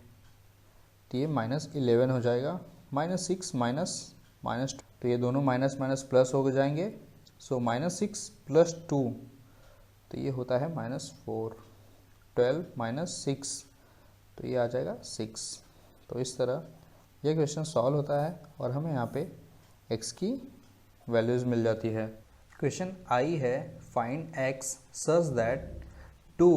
तो ये -11 हो जाएगा, -6 -2 तो ये दोनों माइनस माइनस प्लस हो जाएंगे, सो -6 + 2 तो ये होता है -4, 12 - 6 तो ये आ जाएगा 6। तो इस तरह ये क्वेश्चन सॉल्व होता है और हमें यहाँ पे x की वैल्यूज़ मिल जाती है। क्वेश्चन I है find x such that 2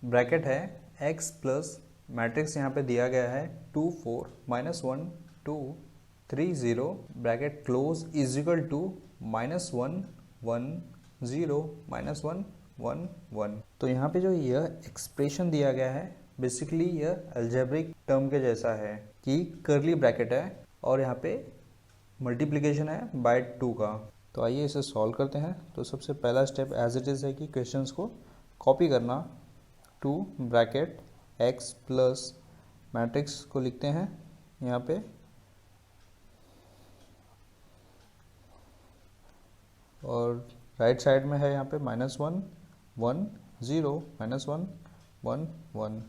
bracket है x प्लस मैट्रिक्स यहाँ पे दिया गया है 2 4 -1 2 3 0 ब्रैकेट क्लोज = -1 1 0 -1 1 1। तो यहाँ पे जो यह एक्सप्रेशन दिया गया है बेसिकली यह अलजेब्रिक टर्म के जैसा है कि कर्ली ब्रैकेट है और यहाँ पे मल्टीप्लिकेशन है बाय 2 का। तो आइए इसे सॉल्व करते हैं। तो सबसे पहला स्टेप एज इट इज़ है कि क्वेश्चंस को कॉपी करना, 2 ब्रैकेट x प्लस मैट्रिक्स को लिखते हैं यहाँ पे, और राइट साइड में है यहाँ पे -1 1 0 -1 1 1।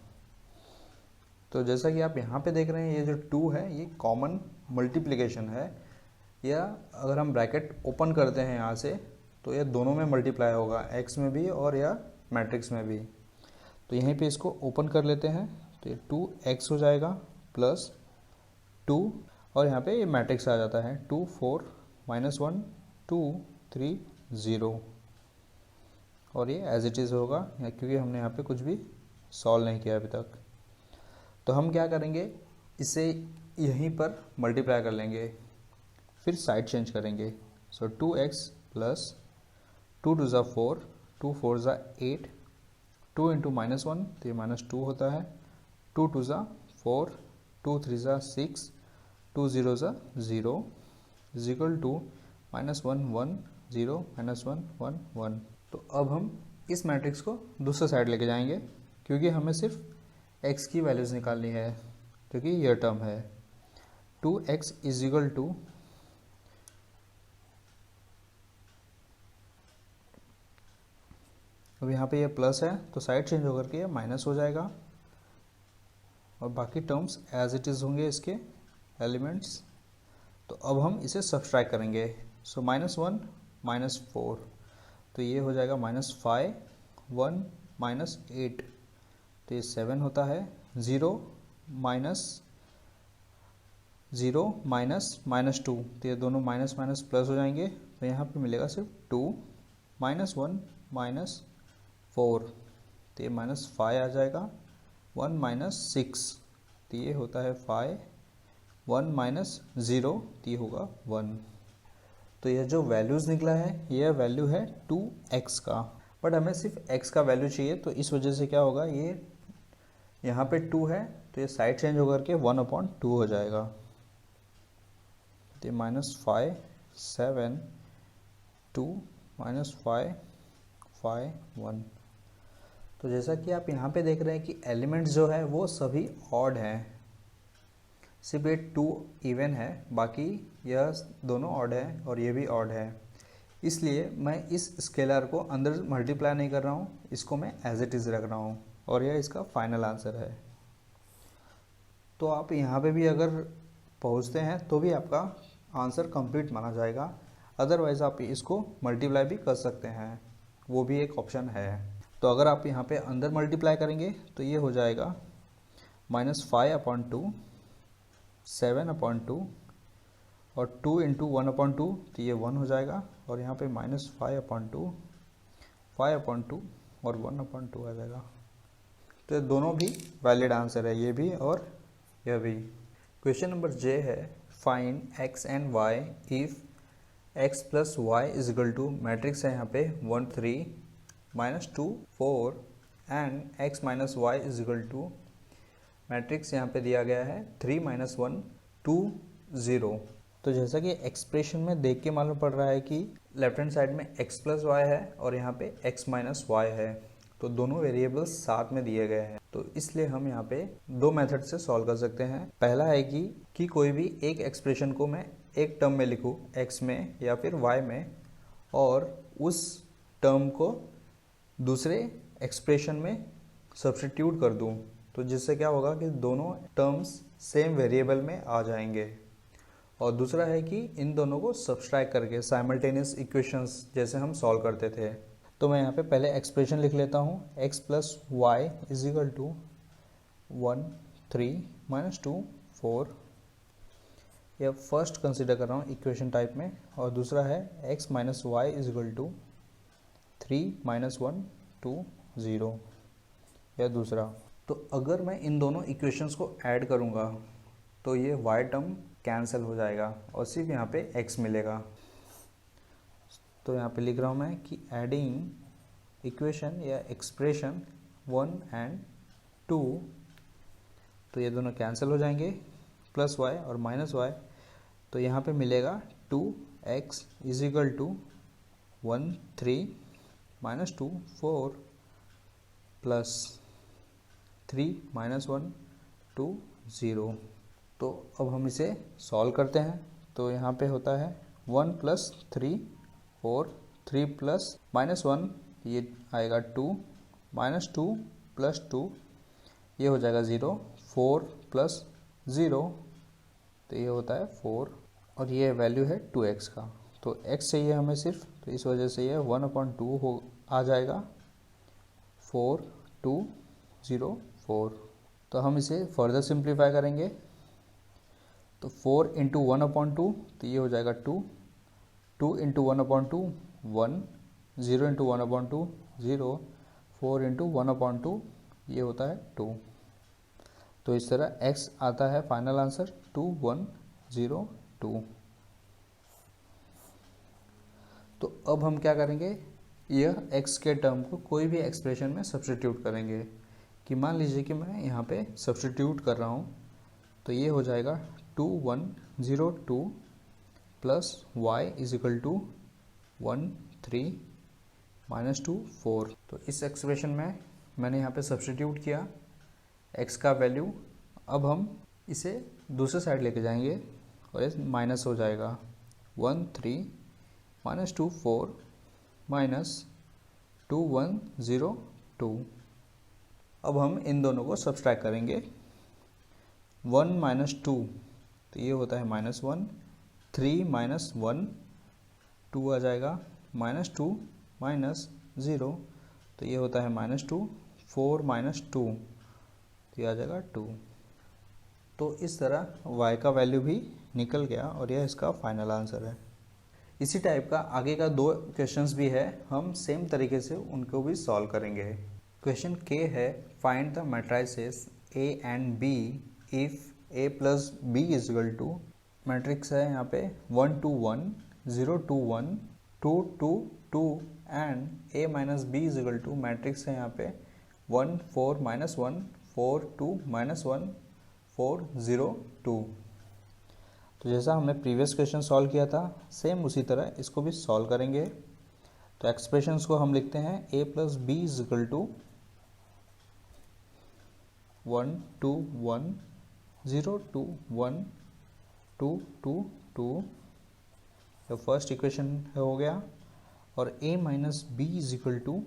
तो जैसा कि आप यहाँ पे देख रहे हैं ये जो 2 है ये कॉमन मल्टीप्लिकेशन है, या अगर हम ब्रैकेट ओपन करते हैं यहाँ से तो ये दोनों में मल्टीप्लाई होगा, x में भी और या मैट्रिक्स में भी। तो यहीं पे इसको ओपन कर लेते हैं, तो ये 2x हो जाएगा प्लस 2 और यहाँ पे ये मैट्रिक्स आ जाता है 2 4 -1 2 3 0 और ये एज इट इज़ होगा क्योंकि हमने यहाँ पे कुछ भी सॉल्व नहीं किया अभी तक। तो हम क्या करेंगे, इसे यहीं पर मल्टीप्लाई कर लेंगे, फिर साइड चेंज करेंगे। सो 2x प्लस 2 2 ज़ा 4 2 4 ज़ा 8 2 × -1 तो ये -2 होता है, 2 2 ज़ा 4 2 3 ज़ा 6 2 0 ज़ा 0 = -1 1 0 -1 1 1। तो अब हम इस मैट्रिक्स को दूसरे साइड लेके जाएंगे क्योंकि हमें सिर्फ x की वैल्यूज़ निकालनी है क्योंकि यह टर्म है। 2x = अब यहाँ पे ये प्लस है तो साइड चेंज होकर के ये माइनस हो जाएगा, और बाकी टर्म्स एज इट इज़ होंगे इसके एलिमेंट्स। तो अब हम इसे सब्सट्रैक्ट करेंगे। सो -1 -4, तो ये हो जाएगा -5 1 -8, तो ये 7 होता है। 0 -2, तो ये दोनों माइनस माइनस प्लस हो जाएंगे, तो यहाँ पे मिलेगा सिर्फ 2 -1 -4, तो ये -5 आ जाएगा। 1 -6, तो ये होता है 5। 1 -0, तो ये होगा 1। तो यह जो वैल्यूज़ निकला है यह वैल्यू है 2x का, बट हमें सिर्फ x का वैल्यू चाहिए, तो इस वजह से क्या होगा, ये यहाँ पे 2 है तो ये साइड चेंज होकर के 1/2 हो जाएगा। तो -5 7 2 -5 5 1। तो जैसा कि आप यहाँ पे देख रहे हैं कि एलिमेंट्स जो है वो सभी ऑड हैं, सिर्फ ये 2 इवन है, बाकी यह दोनों ऑड है और ये भी ऑड है। इसलिए मैं इस स्केलर को अंदर मल्टीप्लाई नहीं कर रहा हूँ, इसको मैं एज इट इज़ रख रहा हूँ और यह इसका फाइनल आंसर है। तो आप यहाँ पे भी अगर पहुँचते हैं तो भी आपका आंसर कंप्लीट माना जाएगा, अदरवाइज़ आप इसको मल्टीप्लाई भी कर सकते हैं, वो भी एक ऑप्शन है। तो अगर आप यहाँ पे अंदर मल्टीप्लाई करेंगे तो ये हो जाएगा -5/2 7/2 और 2 × 1/2, तो ये 1 हो जाएगा, और यहाँ पे -5/2 5/2 और 1/2 आ जाएगा। तो दोनों भी वैलिड आंसर है, ये भी और यह भी। क्वेश्चन नंबर जे है, find x and y if x + y = matrix है यहाँ पे 1 3 -2 4 एंड x - y = मैट्रिक्स यहाँ पे दिया गया है 3 - 1 2 0। तो जैसा कि एक्सप्रेशन में देख के मालूम पड़ रहा है कि लेफ्ट हैंड साइड में x + y है और यहाँ पे x - y है, तो दोनों वेरिएबल्स साथ में दिए गए हैं, तो इसलिए हम यहाँ पे दो मेथड से सॉल्व कर सकते हैं। पहला है कि कोई भी एक एक्सप्रेशन को मैं एक टर्म में लिखूँ x में या फिर y में, और उस टर्म को दूसरे एक्सप्रेशन में सब्स्टिट्यूट कर दूँ, तो जिससे क्या होगा कि दोनों टर्म्स सेम वेरिएबल में आ जाएंगे। और दूसरा है कि इन दोनों को सब्सट्रैक्ट करके साइमल्टेनियस इक्वेशंस जैसे हम सॉल्व करते थे। तो मैं यहाँ पे पहले एक्सप्रेशन लिख लेता हूँ, x + y = 1 3 -2 4, यह फर्स्ट कंसिडर कर रहा हूँ इक्वेशन टाइप में, और दूसरा है x - y = 3 - 1 2 0, यह दूसरा। तो अगर मैं इन दोनों इक्वेशंस को ऐड करूँगा तो ये y टर्म कैंसिल हो जाएगा और सिर्फ यहाँ पे x मिलेगा। तो यहाँ पे लिख रहा हूँ मैं कि एडिंग इक्वेशन या एक्सप्रेशन 1 एंड 2, तो ये दोनों कैंसिल हो जाएंगे, +y और -y, तो यहाँ पे मिलेगा 2x = 1 3 -2 4 प्लस 3 - 1 2 0। तो अब हम इसे सॉल्व करते हैं। तो यहाँ पे होता है 1 + 3 4 3 + -1, ये आएगा 2 -2 + 2, ये हो जाएगा 0 4 + 0, तो ये होता है 4, और ये वैल्यू है 2x का। तो x चाहिए हमें सिर्फ, तो इस वजह से ये 1/2 हो आ जाएगा 4 2 0 4। तो हम इसे फर्दर सिंप्लीफाई करेंगे, तो 4 × 1/2, तो ये हो जाएगा 2 2 × 1/2 1 0 × 1/2 0 4 × 1/2, ये होता है 2। तो इस तरह x आता है फाइनल आंसर 2 1 0 2। तो अब हम क्या करेंगे, यह x के टर्म को कोई भी एक्सप्रेशन में सब्स्टिट्यूट करेंगे। कि मान लीजिए कि मैं यहाँ पे सब्स्टिट्यूट कर रहा हूँ, तो ये हो जाएगा 2 1 0 2 प्लस y = 1 3 -2 4। तो इस एक्सप्रेशन में मैंने यहाँ पे सब्स्टिट्यूट किया x का वैल्यू। अब हम इसे दूसरे साइड लेके जाएंगे और ये माइनस हो जाएगा 1 3 -2 4 -2 1 0 2। अब हम इन दोनों को सब्सट्रैक्ट करेंगे, 1 माइनस 2 तो ये होता है -1, 3 माइनस 1 2 आ जाएगा, -2 माइनस 0 तो ये होता है -2, 4 माइनस 2 तो ये आ जाएगा 2। तो इस तरह y का वैल्यू भी निकल गया और यह इसका फाइनल आंसर है। इसी टाइप का आगे का 2 क्वेश्चंस भी है, हम सेम तरीके से उनको भी सॉल्व करेंगे। क्वेश्चन के है find the matrices A and B if A plus B is equal to, matrix है यहाँ पे 1 2 1 0 2 1 2 2 2 and A minus B is equal to, matrix है यहाँ पे 1 4 माइनस 1 4 2 माइनस 1 4 0 2। तो जैसा हमने प्रीवियस क्वेश्चन सॉल्व किया था सेम उसी तरह इसको भी सॉल्व करेंगे। तो एक्सप्रेशंस को हम लिखते हैं A plus B is equal to 1 2 1 0 2 1 2 2 2, तो फर्स्ट इक्वेशन हो गया। और A minus B is equal to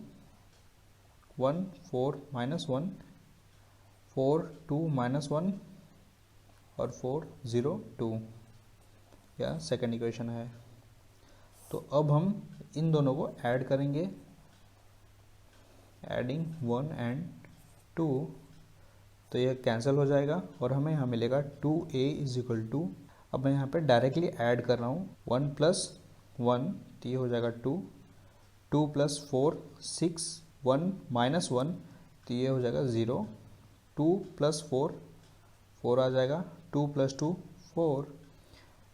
1 4 minus 1 4 2 minus 1 और 4 0 2, या सेकेंड इक्वेशन है। तो अब हम इन दोनों को ऐड करेंगे, एडिंग 1 एंड 2 तो यह कैंसिल हो जाएगा और हमें यहाँ मिलेगा 2A इज इक्वल टू, अब मैं यहाँ पे डायरेक्टली ऐड कर रहा हूँ 1 प्लस 1 तो ये हो जाएगा 2, 2 प्लस 4 6 1 माइनस 1 तो ये हो जाएगा 0, 2 प्लस 4 4 आ जाएगा, 2 प्लस 2 4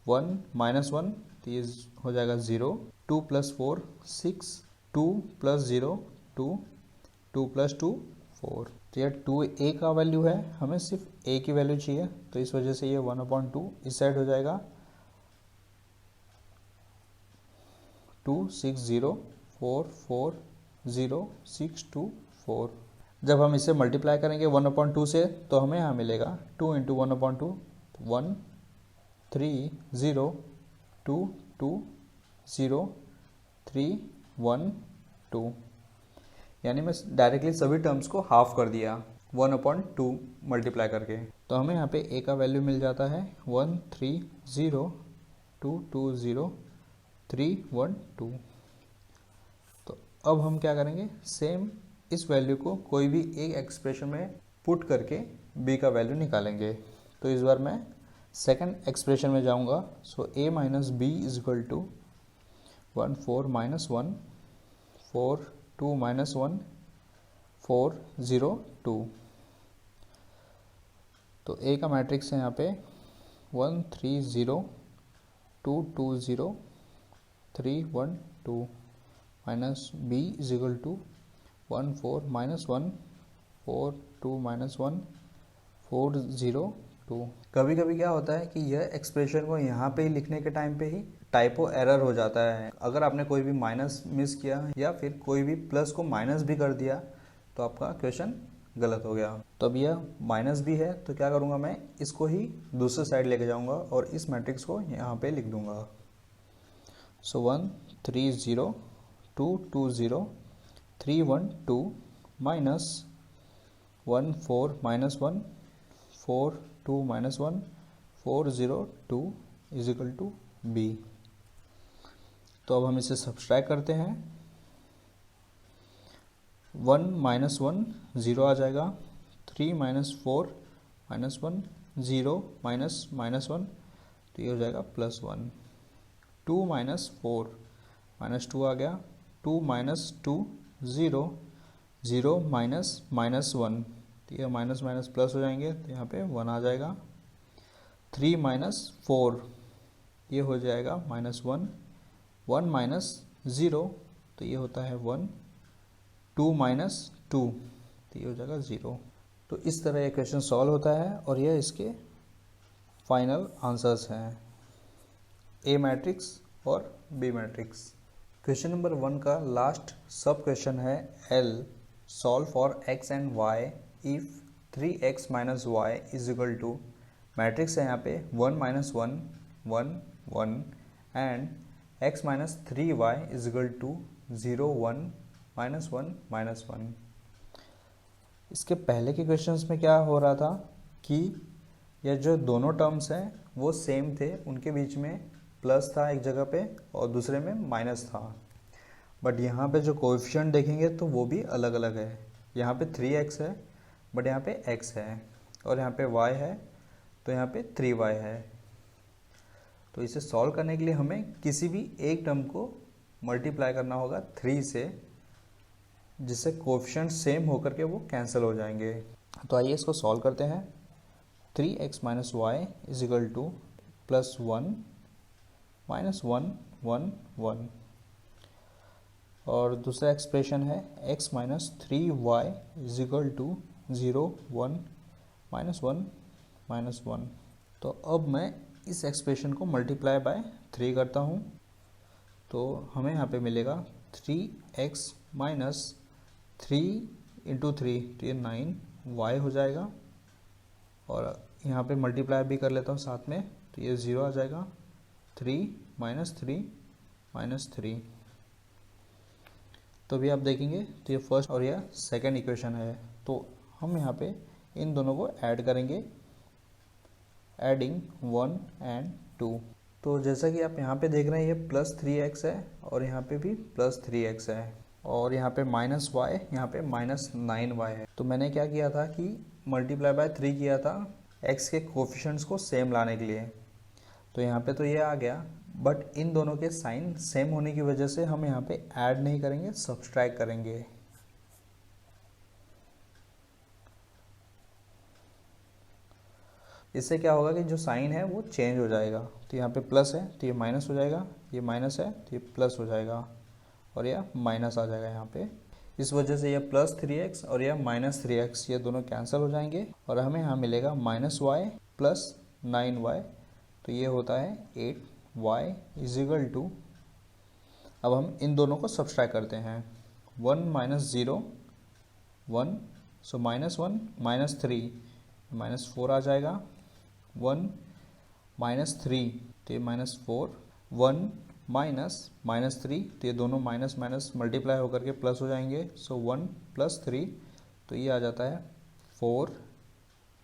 1 माइनस 1 तो ये हो जाएगा 0, 2 प्लस 4 6 2 प्लस 0 2 2 प्लस 2 4। तो यह 2A का वैल्यू है, हमें सिर्फ A की वैल्यू चाहिए तो इस वजह से ये 1/2 इस साइड हो जाएगा 2 6 0 4 4 0 6 2 4। जब हम इसे मल्टीप्लाई करेंगे 1/2 से तो हमें यहाँ मिलेगा 2 इंटू 1/2 1 3 0 2 2 0 3 1 2, यानी मैं डायरेक्टली सभी टर्म्स को हाफ कर दिया 1/2 मल्टीप्लाई करके। तो हमें यहाँ पे A का वैल्यू मिल जाता है 1 3 0 2 2 0 3 1 2। तो अब हम क्या करेंगे, सेम इस वैल्यू को कोई भी एक एक्सप्रेशन में पुट करके B का वैल्यू निकालेंगे। तो इस बार मैं सेकंड एक्सप्रेशन में जाऊंगा। So A minus B is equal to 1 4 minus 1 4 2 minus 1 4 0 2। तो A का मैट्रिक्स है यहाँ पे 1 3 0 2 2 0 3 1 2 minus B is equal to 1 4 minus 1 4 2 minus 1 4 0 2। कभी कभी क्या होता है कि यह एक्सप्रेशन को यहाँ पे ही लिखने के टाइम पे ही टाइपो एरर हो जाता है। अगर आपने कोई भी माइनस मिस किया या फिर कोई भी प्लस को माइनस भी कर दिया तो आपका क्वेश्चन गलत हो गया। तो अब यह माइनस भी है तो क्या करूँगा, मैं इसको ही दूसरे साइड लेके जाऊँगा और इस मैट्रिक्स को यहाँ पे लिख दूँगा। So 1 3 0 2 2 0 3 1 2 minus 1 4 minus 1 4 2 minus 1 4 0 2 is equal to B। तो अब हम इसे सब्सट्रैक्ट करते हैं, 1 माइनस 1 0 आ जाएगा, 3 माइनस 4 माइनस 1 0 माइनस माइनस 1 तो ये हो जाएगा प्लस 1, 2 माइनस 4 माइनस 2 आ गया, 2 माइनस 2 0 0 माइनस माइनस 1 तो ये माइनस माइनस प्लस हो जाएंगे तो यहाँ पे 1 आ जाएगा, 3 माइनस 4 ये हो जाएगा -1 1 माइनस 0 तो ये होता है 1 2 माइनस 2 तो ये हो जाएगा 0। तो इस तरह ये क्वेश्चन सॉल्व होता है और यह इसके फाइनल आंसर्स हैं, A मैट्रिक्स और B मैट्रिक्स। क्वेश्चन नंबर 1 का लास्ट सब क्वेश्चन है L solve for x and y if 3x minus y is equal to, matrix है यहाँ पे 1 minus 1 1 1 and x minus 3y is equal to 0 1 minus 1 minus 1। इसके पहले के questions में क्या हो रहा था कि ये जो दोनों टर्म्स हैं वो सेम थे, उनके बीच में प्लस था एक जगह पे और दूसरे में माइनस था, बट यहाँ पे जो कोएफिशिएंट देखेंगे तो वो भी अलग अलग है। यहाँ पे 3x है बट यहाँ पे x है, और यहाँ पे y है तो यहाँ पे 3y है। तो इसे सॉल्व करने के लिए हमें किसी भी एक टर्म को मल्टीप्लाई करना होगा 3 से, जिससे कोएफिशिएंट सेम होकर के वो कैंसिल हो जाएंगे। तो आइए इसको सॉल्व करते हैं। 3x minus y is equal to plus 1 minus 1 1 1, और दूसरा एक्सप्रेशन है x minus 3y is equal to 0 1 minus 1 minus 1। तो अब मैं इस एक्सप्रेशन को मल्टीप्लाई बाय 3 करता हूँ, तो हमें यहाँ पे मिलेगा 3x माइनस 3 इंटू 3 तो ये 9y हो जाएगा, और यहाँ पे मल्टीप्लाई भी कर लेता हूँ साथ में, तो ये 0 आ जाएगा। 3 माइनस 3 माइनस 3, तो भी आप देखेंगे तो ये फर्स्ट और यह सेकंड इक्वेशन है। तो हम यहाँ पे इन दोनों को ऐड करेंगे, एडिंग 1 एंड 2। तो जैसा कि आप यहाँ पे देख रहे हैं ये प्लस 3x है और यहाँ पे भी प्लस 3x है, और यहाँ पे माइनस y, यहाँ पे माइनस 9y है। तो मैंने क्या किया था कि मल्टीप्लाई बाय 3 किया था x के कोफिशिएंट्स को सेम लाने के लिए, तो यहाँ पे तो ये आ गया, बट इन दोनों के साइन सेम होने की वजह से हम यहाँ पे ऐड नहीं करेंगे, सब्सट्रैक्ट करेंगे। इससे क्या होगा कि जो साइन है वो चेंज हो जाएगा। तो यहाँ पे प्लस है तो ये माइनस हो जाएगा, ये माइनस है तो ये प्लस हो जाएगा, और यह माइनस आ जाएगा यहाँ पे। इस वजह से यह प्लस 3x और यह माइनस 3x ये दोनों कैंसिल हो जाएंगे, और हमें यहाँ मिलेगा माइनस वाई प्लस 9y, तो ये होता है 8y इज इक्वल टू, अब हम इन दोनों को सब्सट्रैक्ट करते हैं। 1 minus 0 1, so minus 1 minus 3 minus 4 आ जाएगा। 1 माइनस 3 तो ये माइनस 4, 1 माइनस माइनस 3 तो ये दोनों माइनस माइनस मल्टीप्लाई होकर के प्लस हो जाएंगे। सो 1 प्लस 3 तो ये आ जाता है 4,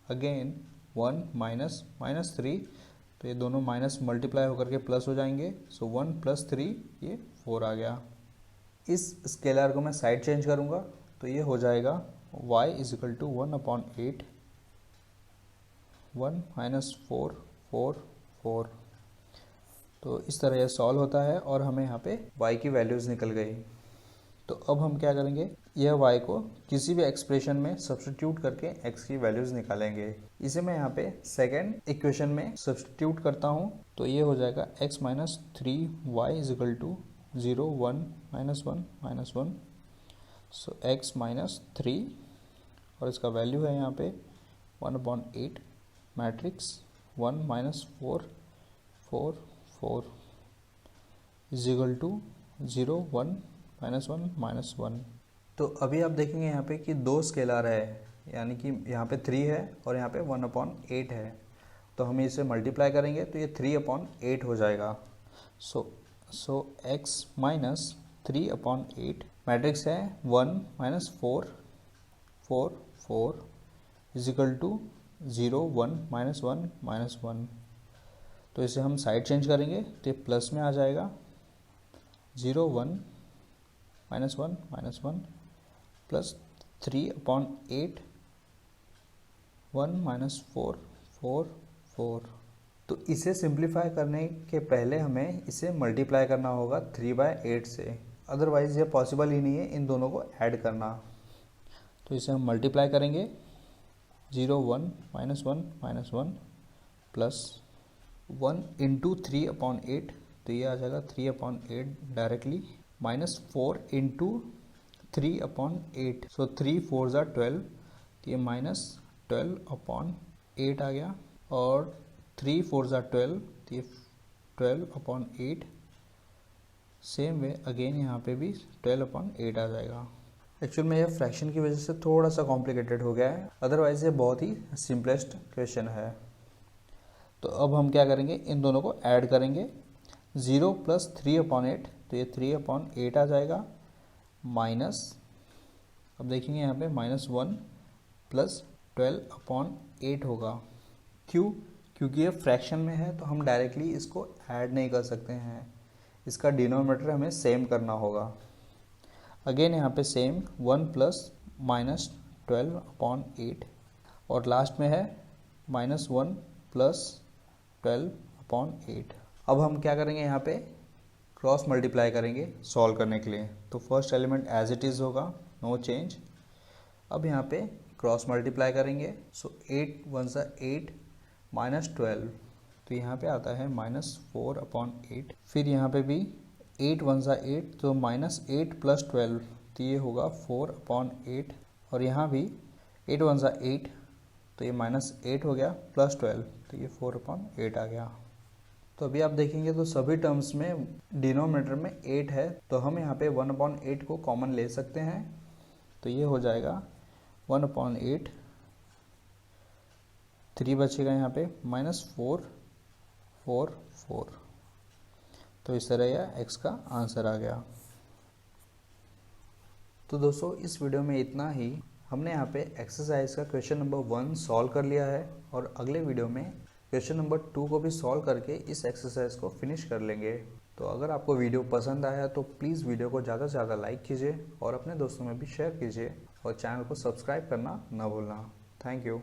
अगेन 1 माइनस माइनस 3 तो ये दोनों माइनस मल्टीप्लाई होकर के प्लस हो जाएंगे। सो 1 प्लस 3 ये 4 आ गया। इस स्केलर को मैं साइड चेंज करूँगा तो ये हो जाएगा y is equal to 1/8, 1 minus 4 4 4। तो इस तरह यह सॉल्व होता है और हमें यहाँ पे y की वैल्यूज़ निकल गई। तो अब हम क्या करेंगे, यह y को किसी भी एक्सप्रेशन में सब्स्टिट्यूट करके x की वैल्यूज़ निकालेंगे। इसे मैं यहाँ पे सेकेंड इक्वेशन में सब्स्टिट्यूट करता हूँ, तो ये हो जाएगा x minus 3y is equal to 0 1 minus 1 minus 1। So x minus 3 और इसका वैल्यू है यहाँ पे 1/8 matrix 1 minus 4 4 4 is equal to 0 1 minus 1 minus 1। तो अभी आप देखेंगे यहाँ पे कि दो स्केलर है, यानी कि यहाँ पे 3 है और यहाँ पे 1/8 है। तो हम इसे मल्टीप्लाई करेंगे तो ये 3/8 हो जाएगा। सो x माइनस 3/8 मैट्रिक्स है 1 minus 4 4 4 is equal to 0 1 minus 1 minus 1। तो इसे हम साइड चेंज करेंगे तो ये प्लस में आ जाएगा। 0 1 माइनस 1 माइनस 1 प्लस 3/8 1 माइनस 4 4 4। तो इसे सिंप्लीफाई करने के पहले हमें इसे मल्टीप्लाई करना होगा 3/8 से, अदरवाइज़ ये पॉसिबल ही नहीं है इन दोनों को ऐड करना। तो इसे हम मल्टीप्लाई करेंगे 0 1 माइनस 1 माइनस 1 प्लस 1 इंटू 3/8 तो ये आ जाएगा 3/8 डायरेक्टली, माइनस 4 इंटू 3/8 सो 3 4 ज़ा 12 तो ये माइनस 12/8 आ गया, और 3 4 ज़ा 12 तो ये 12/8। सेम वे अगेन यहाँ पे भी 12/8 आ जाएगा। एक्चुअल में यह फ्रैक्शन की वजह से थोड़ा सा कॉम्प्लिकेटेड हो गया है, अदरवाइज ये बहुत ही सिंपलेस्ट क्वेश्चन है। तो अब हम क्या करेंगे, इन दोनों को ऐड करेंगे। 0 प्लस 3/8 तो ये 3/8 आ जाएगा, माइनस, अब देखेंगे यहाँ पे माइनस 1 प्लस 12/8 होगा, क्यों? क्योंकि ये फ्रैक्शन में है तो हम डायरेक्टली इसको ऐड नहीं कर सकते हैं, इसका डिनोमिनेटर हमें सेम करना होगा। अगेन यहाँ पे सेम 1 प्लस माइनस 12/8 और लास्ट में है -1 प्लस 12/8। अब हम क्या करेंगे, यहाँ पे क्रॉस मल्टीप्लाई करेंगे सॉल्व करने के लिए। तो first element as it is होगा, नो चेंज। अब यहाँ पे क्रॉस मल्टीप्लाई करेंगे, सो 8 1 8 -12, तो यहाँ पे आता है -4/8। फिर यहाँ पे भी 8 1 8, तो -8 प्लस 12, तो ये होगा 4/8। और यहाँ भी 8 1 8, तो ये -8 हो गया, प्लस 12, तो ये 4/8 आ गया। तो अभी आप देखेंगे तो सभी टर्म्स में डिनोमिनेटर में 8 है, तो हम यहाँ पे 1/8 को कॉमन ले सकते हैं। तो ये हो जाएगा 1/8, 3 बचेगा यहाँ पे, -4 4 4। तो इस तरह यह x का आंसर आ गया। तो दोस्तों इस वीडियो में इतना ही। हमने यहाँ पे एक्सरसाइज का क्वेश्चन नंबर 1 सॉल्व कर लिया है और अगले वीडियो में क्वेश्चन नंबर 2 को भी सॉल्व करके इस एक्सरसाइज को फिनिश कर लेंगे। तो अगर आपको वीडियो पसंद आया तो प्लीज़ वीडियो को ज़्यादा से ज़्यादा लाइक कीजिए और अपने दोस्तों में भी शेयर कीजिए और चैनल को सब्सक्राइब करना ना भूलना। Thank you.